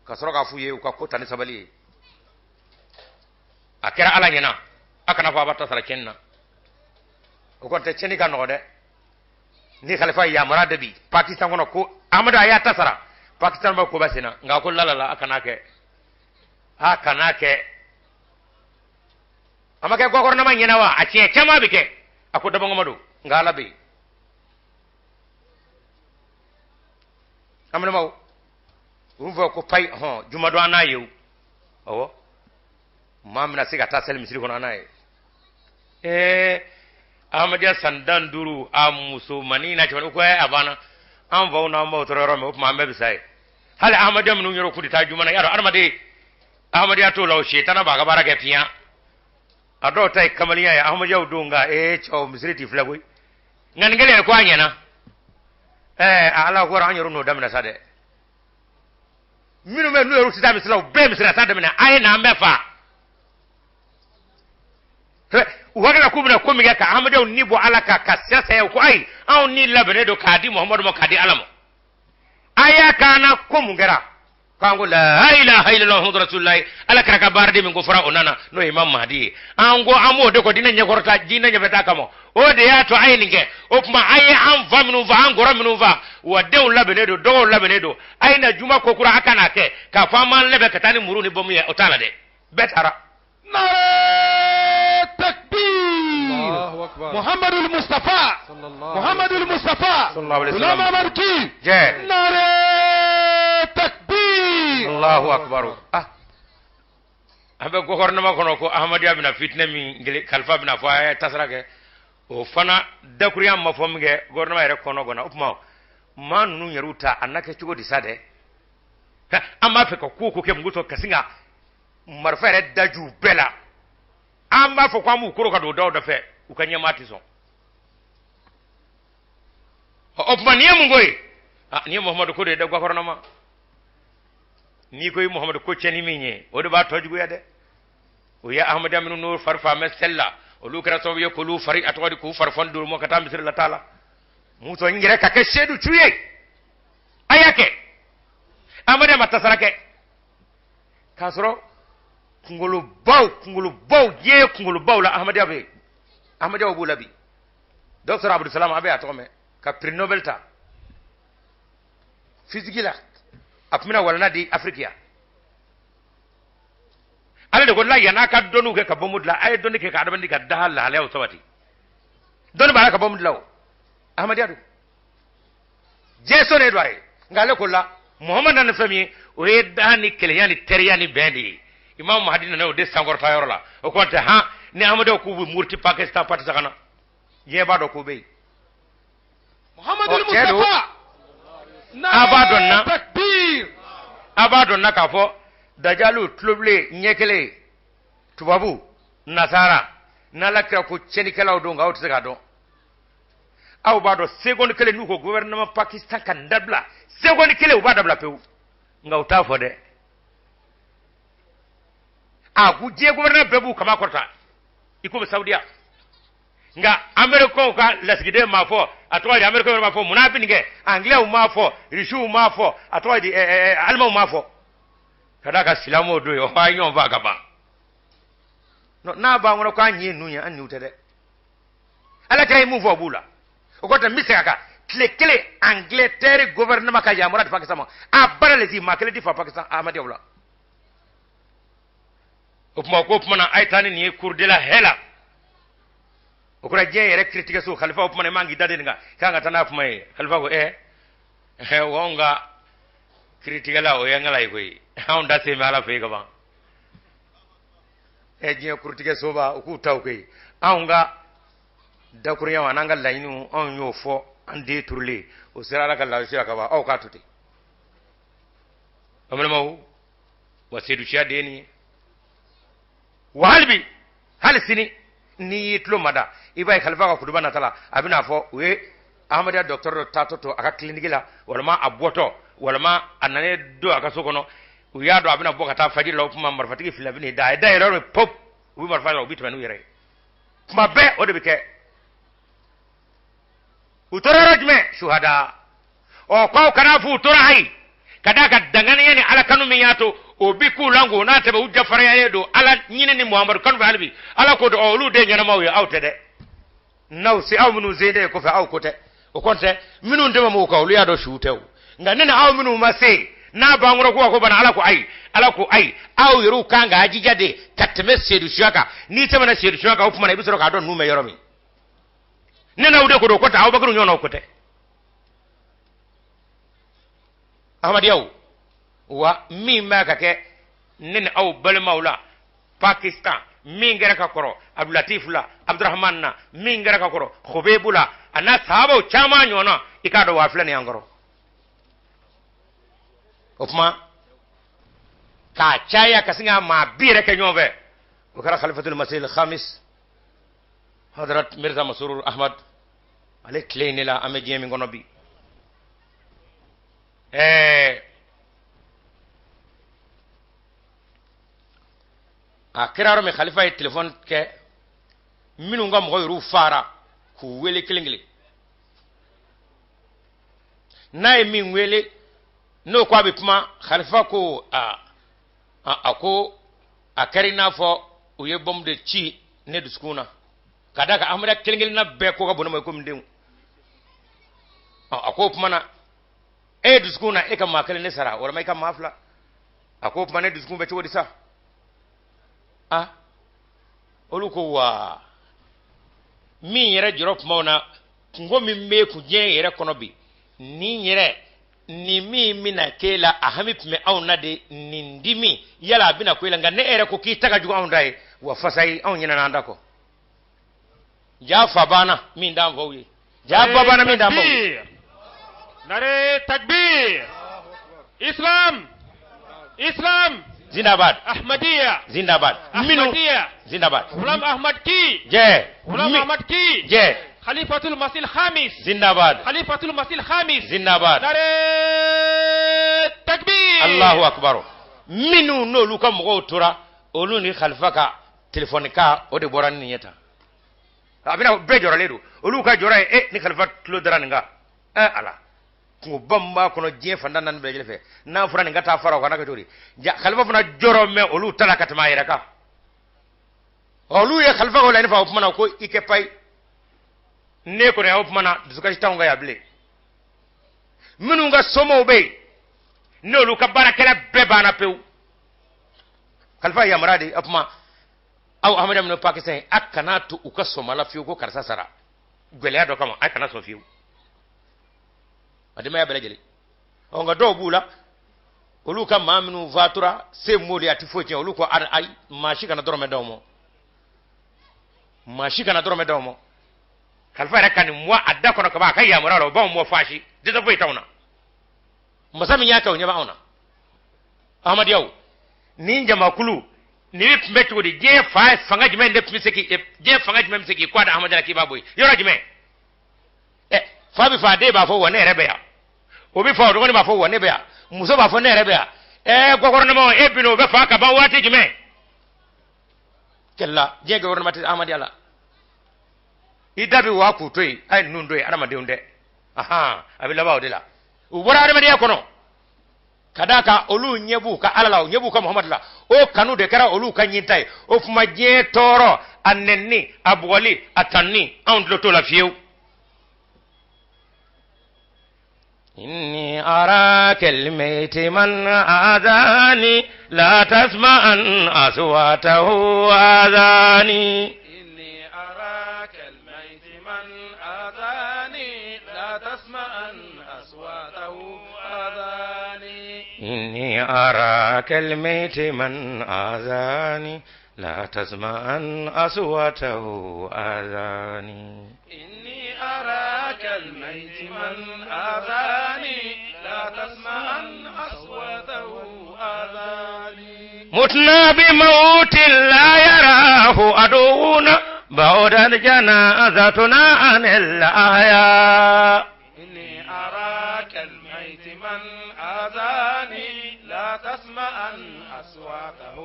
kasoro ka fuye ka ko tani sabali akera ala nyena akana fa bata sara kenna o ko te cheni kan no de ni khalifa ya mara de bi Pakistan kono ko amada ya tasara Pakistan ba ko basina nga ko lalala akana ke amake gogor na ma nyena wa atie chama bike ako dabo ngomado nga labe amna maw umva ko pay jumado anayew owo mamna siga tasel misri kono anaye amadiya sandan duru amuso manina chawon ko abana an vauna mo tororo me upma me bisai hal amadiya mun yoro kudi ta jumana yaro armade amadiya to law shetana ba ga baraka fiya ado tay kamaliya ya amadiya udunga chaw misri ti flagoi ngan ngele ko anyana ala ko ran yoro no damna sade minu me no yoro sida misla be misra sade mina ay na mefa wagala kubna komiga ka amadaw nibo alaka ka sesa ya ko ay aw ni labene do kadi muhammad mo kadi alamo aya kana komugara kango la ilaha illallah muhammadur rasulullah alaka ka barde min go fara onana no imam mahdi ango amode ko dina nyagorta dina nyabeta kamo o de ya to ayninge o kuma ay an faminu va an goro minu va wa dew labene do ayna juma ko kura akana ke ka faman lebe katani muruni bomu ya otala de betara الله أكبر محمد المصطفى صلى الله عليه وسلم غلام مركي ناري تكبير الله أكبر abe gohorna ma kono ko ahmadiya bina fitna mi ngeli khalfa bina fa tasrake o fana dakuriya ma fomge gorna ma re kono gona upma man nu nyaruta annake chugo disade amma fe ko ke mguto kasinga marfere daju bela amma fo kwa mu kuro ka do da fe ukanya matizo opma niye mungoy niye muhammad ko de da gwakorna ma ni koy muhammad ko cheni minye o de ba tojugo ya de o ya ahmad aminu nur farfa mesella o lukra so ye ko lu fari atwadi ko farfon dur mo kata misir la taala mu to ngire ka ke shedu chuye ayake amade matasarake kasro kungulu baw je kungulu baw la ahmadiya obu labi docteur abdou salam abe atome ka prix nobel ta physique la apmina walna di afrika ala de golla yana ka donu ke ka bomudla ay doni ke ka adabandi ka dahal la lew sawati don ba ka bomudla ahmadiya do je so ne do ay ngale ko la muhammad nan fami o yedani kele yani teriyani bendi imam mahdi na de sangor tayoro la o konte ha ni amado ko bu murti pakistan pati sakana ye ba do ko be muhammad al-mustafa abadonna takbir abadonna ka fo dajalu tluble nyekele tubabu nasara nalakra ko cheni kala do ngawti saka do aw bado second kele nu ko gouvernement pakistan kan dabla second kele ba dabla pew ngawta fo de ku je gouvernement bebu kama korta iko saudiya nga america ka lasgide ma fo atwa america ma fo munafini ge anglais ma fo rishu ma fo atwa di alma ma fo kada ka silamo do yo ha nyon ba gaba no na ba ngono ka nyi nunya an niute de ala kay mu fo bula o ko ta misaka ka kle angleterre gouvernement ka ya murat pakistan abara lezi makele di fa pakistan amadi wala opma ko opma na aytani ni cour de la hela o ko je yere critique so khalifa opma ne mangi dade nga kanga tana opma e khalifa ko wonga critique la o yanga lay koy on da se mala fe gaba je critique so ba ku taw koy onga da kuriya wananga lainu on yo fo ande turle o sirara ka la shira ka ba o ka tuti amlamahu wasidu shadeni walbi hal sini ni yitlo mada ibai khalifa ka kuduba natala abina fo we ahmada doctor tato to aka clinic la wala ma aboto wala ma anane do aka sokono uya do abina bokata fajir law kuma marfatigi filabini da ro pop wi marfata obi tmanu yere kuma be o de bike utora rajme shuhada o ko kana fu utora hay kada ka dangane yani ala kanu min yato obi ku lango na tabe ujja faraya do ala nyine ni muhammad kan fa albi ala ko do olu de nyana mawi awtede naw si aw minu zede ko fa aw kote o konte minu ndema mo ko olu ya do shutew nga nene aw minu mase na bangoro ko bana ala ko ai aw yuru kanga ajijade katme sedu shaka ni tama na sedu shaka ofuma na ibisoro ka don nume yoromi nena ude ko do kota aw bakru nyono kote ahmad yaw wa mi ma ka ke nene aw bal maula pakistan mi ngara ka koro abdulatif la abdurrahman na mi ngara ka koro khubebula ana sahaba chama nyona ikado wa fulani angoro ofma ka chaya kasinga ma bire ke nyove wakara khalifatul masih al-khamis hadrat mirza masrur ahmad ale kleinila ame jemi ngono bi akiraro me khalifa e telephone ke minu ngam go ru fara ku wele kilingli nay min wele no kwa bipma khalifa ko ako akarina fo uye bomde chi ne duskuna kadaka amra kilingli na be ko ga bonama ko mdem ako pmana e duskuna e kam makale ne sara wala may kam mafla ako pmana duskun be chodi sa oluko wa mi yere drop mauna ngo mi me ku je yere kono bi ni yere ni mi na kela ahamip me auna de nindimi yala bina ko ilanga ne ere ko ki taga jugo aundai wa fasai on nyina nanda ko ja fabana mi ndam vowi ja babana mi ndam vowi nare takbir islam zindabad ahmadiyya zindabad minu zindabad Ghulam Ahmad ki je Ghulam Ahmad ki je khalifatul masih khamis zindabad khalifatul masih khamis zindabad nare takbir Allahu akbar minu no luka mo tora olu ni khalifaka telefonika o de boran ni yeta abina be jora ledu olu ka jora ni khalifa tlo darananga ala ko bamba kono je fanda nan be jele fe na furani ngata fara ko naka tori ja khalifa funa joro me olu talaka tama yiraka olu ye khalifa ko lani fa opmana ko ike pay ne ko ne opmana dusuka tawanga yable minu nga somo be ne olu ka barakela be bana pew khalifa ya maradi opma aw ahmad amno pakistan akana to uka somala fiu ko karsa sara gwele do kama akana so fiu adema ya belajeli onga do bula oluka maminu vatura se moli atifoche oluko ai mashika na dorome domo kalfa rakani mwa adda kono ka ba kai ya muralo ba mo fashi dida boy tawna masami ya kaw nyaba ona ahmad yaw ninja makulu ni pmeto di je fa fanga jime ndep miseki je fanga jime miseki kwa da ahmad laki baboy yoro jime fabi fa de ba fo wona rebe ya obi fa do ni ba fo wona be ya muso ba fo na rebe ya gogoro na mo bino be fa ka ba wati jime kella je gogoro na mati ahmad yalla idabi wa ku toy ay nundo ay adama de unde abi labaw de la ubora adama de kono kadaka olu nyebu ka alala nyebu ka muhammad la o kanu de kara olu kan yintai o fuma je toro annenni abwali atanni on lo to la fieu inni araka almayti man adani la tasma'an aswatahu adani inni araka almayti man adani la tasma'an aswatahu adani inni araka almayti man adani la tasma'an aswatahu adani أراك الميت من آذاني لا تسمعن أصواته متنا بموت لا يراه عدونا بعدت جنازتنا عن الأحياء إني أراك الميت من آذاني لا تسمعن أصواته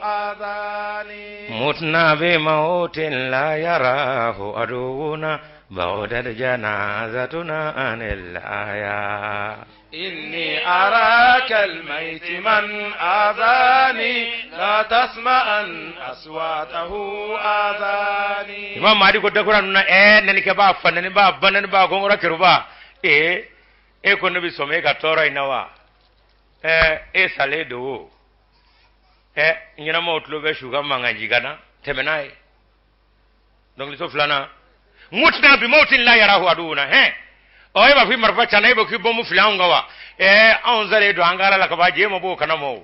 آذاني متنا بموت لا يراه عدونا بعدت جنازتنا عن الأحياء إني أراك الميت من آذاني لا تسمعن أصواته آذاني imam madi ko dakura nuna nani ke ba fanani ba banani ba gongora kiruba ko nabi some ka toro inawa sale do nyina mo tlo be shuga mangaji gana temenai donc so flana mutna bi mautin la yarahu aduna oy ba fi marfa chana ba ki bomu flanga wa on zare do angala la ka ba je mo bo kana mo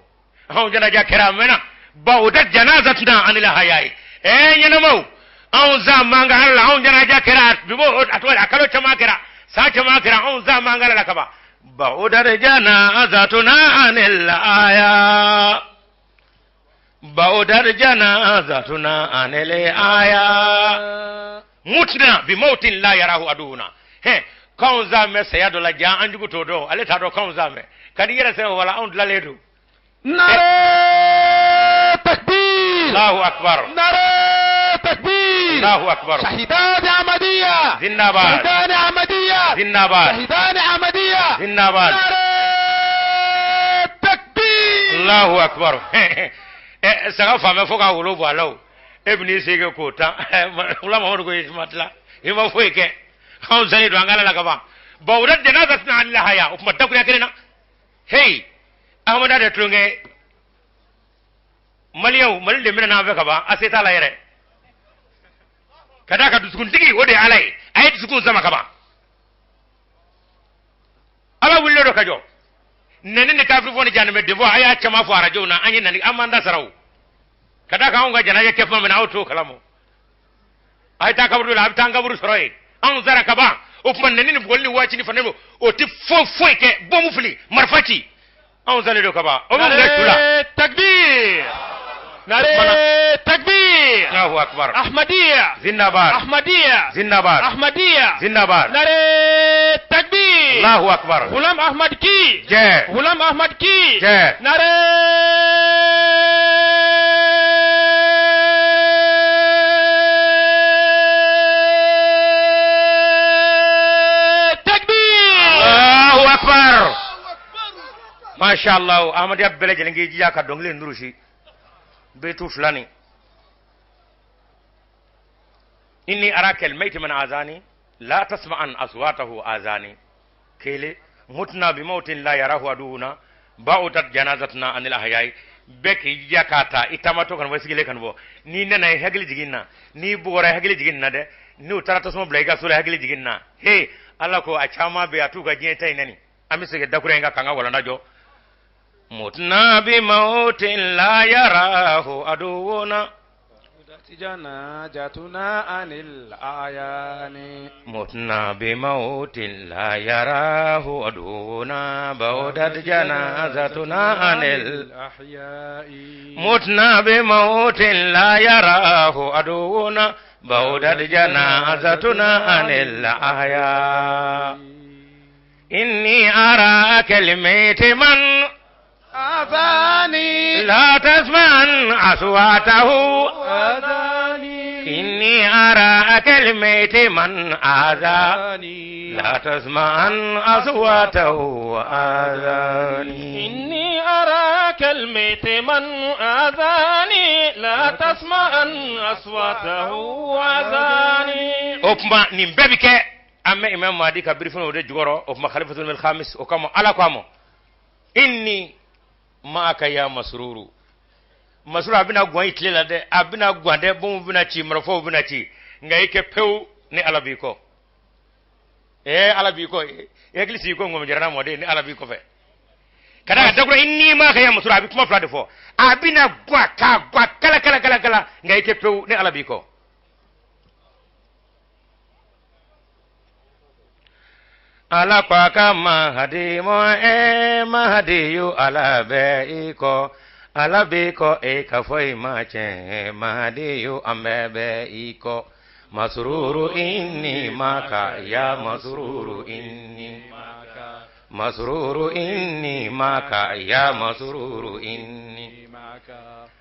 on jana ja kira mena ba udat janazatna anil hayai nyina mo on za manga Allah on jana ja kira bi bo atwa akalo chama kira sa chama kira on za manga la ka ba udat janazatna anil aya ba udat janazatuna anil aya mutna bi mautin la yarahu aduna kan za me saya do la ja anjugo to do ale ta do kan za me kadi yera se wala on la ledo نعرة تكبير Allahu akbar نعرة تكبير Allahu akbar شهيدان أحمدية zindabad شهيدان أحمدية zindabad شهيدان أحمدية zindabad نعرة تكبير Allahu akbar sanga fama foka wolo bwalo ebni sege kota ula mahoro ko ismatla ima foike kan zani do angala la kaba bawrat janazatna an lahaya ukma takuna kirena hey ahmada da tunge maliyau mal de mina na be kaba aseta la yere kada ka duskun tigi wode alai ay duskun sama kaba ala wulle do kajo nene ne kafri foni janme de bo aya chama fo arajo na anyi nani amanda sarau kada ka onga janaje kefa mina auto kalamo ay ta kabru la ta kabru soroy an zara kaba o kuma nene ne golli wachi ni fanebo o ti fo ke bomu fili marfati an zale do kaba o mo ngatula takbir نعرة تكبير Allahu akbar أحمدية zindabad أحمدية zindabad أحمدية zindabad نعرة تكبير Allahu akbar غلام أحمد کی jai غلام أحمد کی jai نعرة تكبير Allahu akbar Masha Allah Ahmad ya bele jelengi jiya ka dongle nurushi بيتو فلاني إني أراك الميت من آذاني لا تسمع عن أصواته آذاني كيلي متنا بموت لا يراه عدونا بعدت جنازتنا عن الأحياء بك جاكاتا إتاماتو كان وسيلة كان بو ني نانا هغلي جينا ني بورا هغلي جينا ده نو ترى تسمو بلايكا سولا هغلي جينا هي الله كو أچاما بياتو كجين تايناني أمي سيجي دكورينغا كانغا ولا ناجو متنا بموت لا يراه عدونا جنازتنا عن الأعيان متنا بموت لا يراه عدونا بعدت جنازتنا عن الأحياء متنا بموت لا يراه عدونا بعدت جنازتنا عن الأحياء إني أراك الميت من آذاني لا تسمع أصواته آذاني إني أراك الميت من آذاني لا تسمع أصواته آذاني إني أراك الميت من آذاني لا تسمع أصواته آذاني أوبما نيمبيك أما إمام مهدي كبير فنو ده جورو أوبما خليفة الخامس أوكما على كامو إني معك يا مسرور مسرور abina gwan itlela de abina gwan de bom bina chi mrofo bina chi ngai ke pew ni alabiko alabiko eglisi ko ngom jarana mode ni alabiko fe kada da gura inni ma ka ya masrur abi kuma fla de fo abina gwa ka gwa kala ngai ke pew ni alabiko ala kwa kama hadi mo mahadi yu ala beiko ala be ko e ka foi ma che mahdi yu ambebe iko masruru inni maka ya masruru inni masruru inni maka ya masruru inni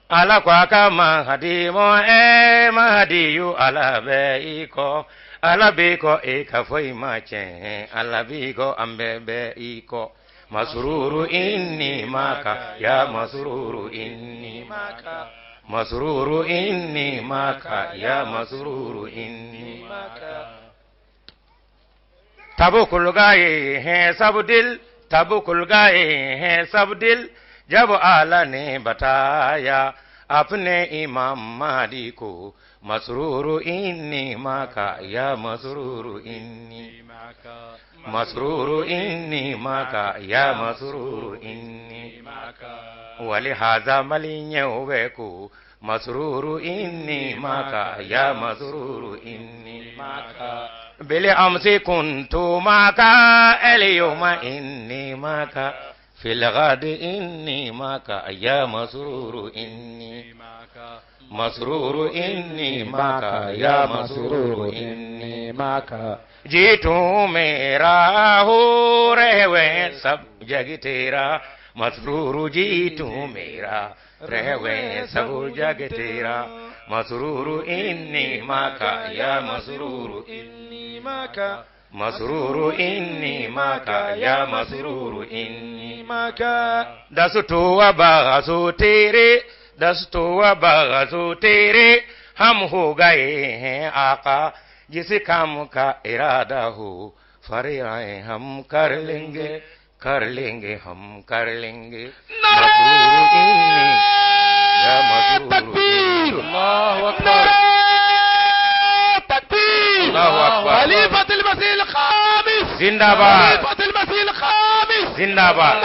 ala kwa ka mahdi mo e mahdi yu ala be iko ala be ko e ka foi ma che ala be ko ambebe iko masruru inni maka ya masruru inni maka masruru inni maka ya masruru inni maka tabukul gaye हैं सब दिल tabukul gaye हैं सब दिल जब आला ने बताया अपने इमाम mahdi को masruru inni maka ya masruru inni maka masruru inni maka ya masruru inni maka walihaza malinye uweku masruru inni maka ya masruru inni maka bile amsi kuntu maka eliyuma inni maka fil ghadi inni maka ya masruru inni maka masruru inni maka ya masruru inni maka Jitu मेरा हो रहवे सब जग तेरा मसरूर जीतू मेरा रहवे सब जग तेरा मसरूर इन्नी माका या मसरूर इन्नी माका मसरूर इन्नी माका या मसरूर इन्नी माका दस्तू अबासू तेरे दस्तू अबासू तेरे हम हो गए हैं आका जिस काम का इरादा हो फरियाए हम कर लेंगे हम कर लेंगे तकबीर अल्लाहु अकबर तकबीर अल्लाहु अकबर खलीफतुल मसीह खामिस जिंदाबाद खलीफतुल मसीह खामिस जिंदाबाद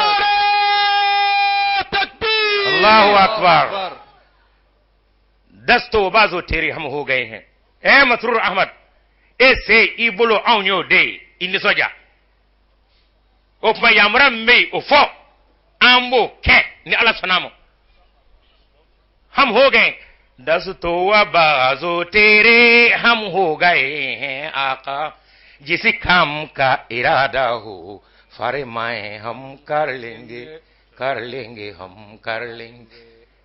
तकबीर अल्लाहु अकबर दस्तों बाजो तेरे हम हो गए हैं ए मसरूर Ahmad ese ibolo onyo de indi soja o pa yamra me o fo ambo ke ni ala sanamo हम हो गए दस्तों बाजो तेरे हम हो गए हैं आका जिस काम का इरादा हो फरमाए हम कर लेंगे हम कर लेंगे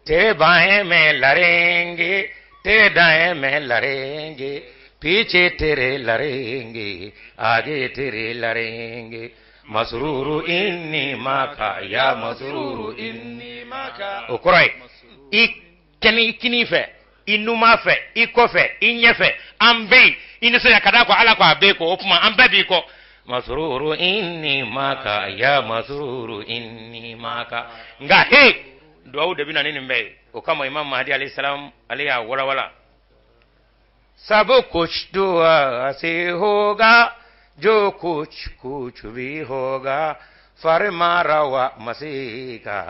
तेरे बाएं में लड़ेंगे तेरे दाएं में लड़ेंगे पीछे तेरे लड़ेंगे आगे तेरे लड़ेंगे मसरूर इन्नी माका या मसरूर इन्नी माका ओकराय ikeni ikinife inumafe ikofe inyefe ambe iniso yakada kwa ala kwa be ko opuma ambe bi ko masruru inni maka ya masruru inni maka nga he do de bina nini mbe o kama imam mahdi alayhi salam aliya wala wala सब कुछ दुआ से होगा जो कुछ कुछ भी होगा फरमा रवा मसीह का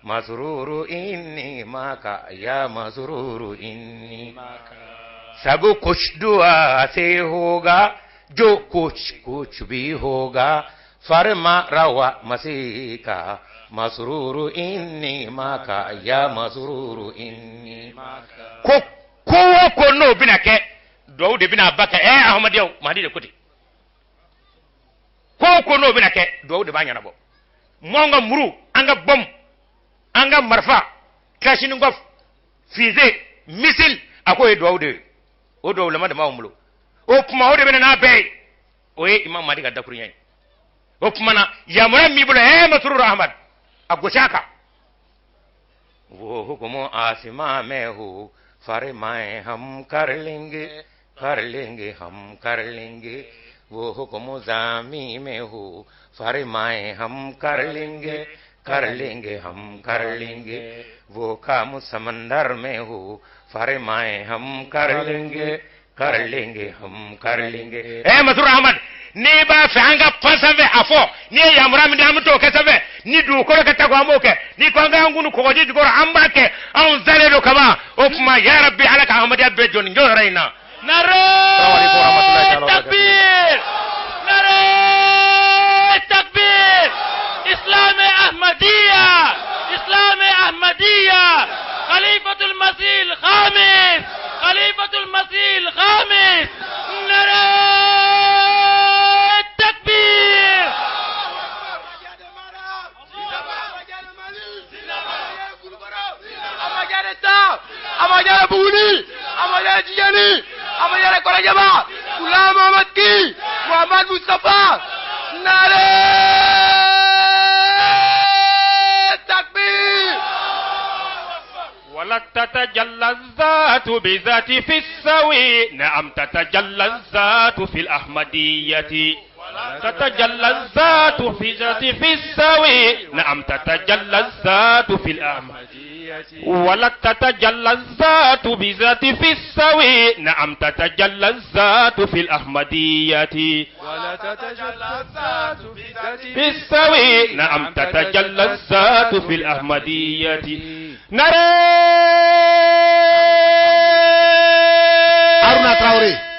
मसरूर इन्नी माका या मसरूर इन्नी माका सब कुछ दुआ से होगा जो कुछ कुछ भी होगा फरमा रवा मसीह का मसरूर इन्नी माका या मसरूर इन्नी माका को no binake do de bina baka ahmad yow mahdi de kuti ko no binake do de banya nabo monga muru anga bom anga marfa kashin ngof fize misil akoy do de o do lama de mawmulo o kuma o de bina na be o imam mahdi gadda kuriyan o kuma na yamra mi bula masrur ahmad agoshaka वो हुक्म आसमां में हो फरमाए हम कर लेंगे हम कर लेंगे वो हुक्म ज़ामी में हो फरमाए हम कर लेंगे हम कर लेंगे वो काम समंदर में हो फरमाए हम कर लेंगे हम कर लेंगे ए मसरूर Ahmad ni ba fanga pasave afo ni yamra mi damu to kesave ni du ko ka tagwa moke ni ko nga ngunu ko ji goro ambake an zale do kama o kuma ya rabbi alaka ahmad abbe jon njo raina nare takbir nare takbir islam ahmadiyya الأحمدية خليفة المسيح الخامس خليفة المسيح الخامس نرى التكبير أما جاء بولي أما جاء جياني أما جاء كراجبا غلام محمد كي محمد مصطفى نرى ولك تتجلى الذات بذات في السوي نعم تتجلى الذات في الأحمدية تتجلى الذات في ذات في السوي نعم تتجلى الذات في الأحمدية ولك تتجلى الذات بذات في السوي نعم تتجلى الذات في الأحمدية ولا تتجلى الذات في السوي نعم تتجلى الذات في الأحمدية نرى أرونا تراوري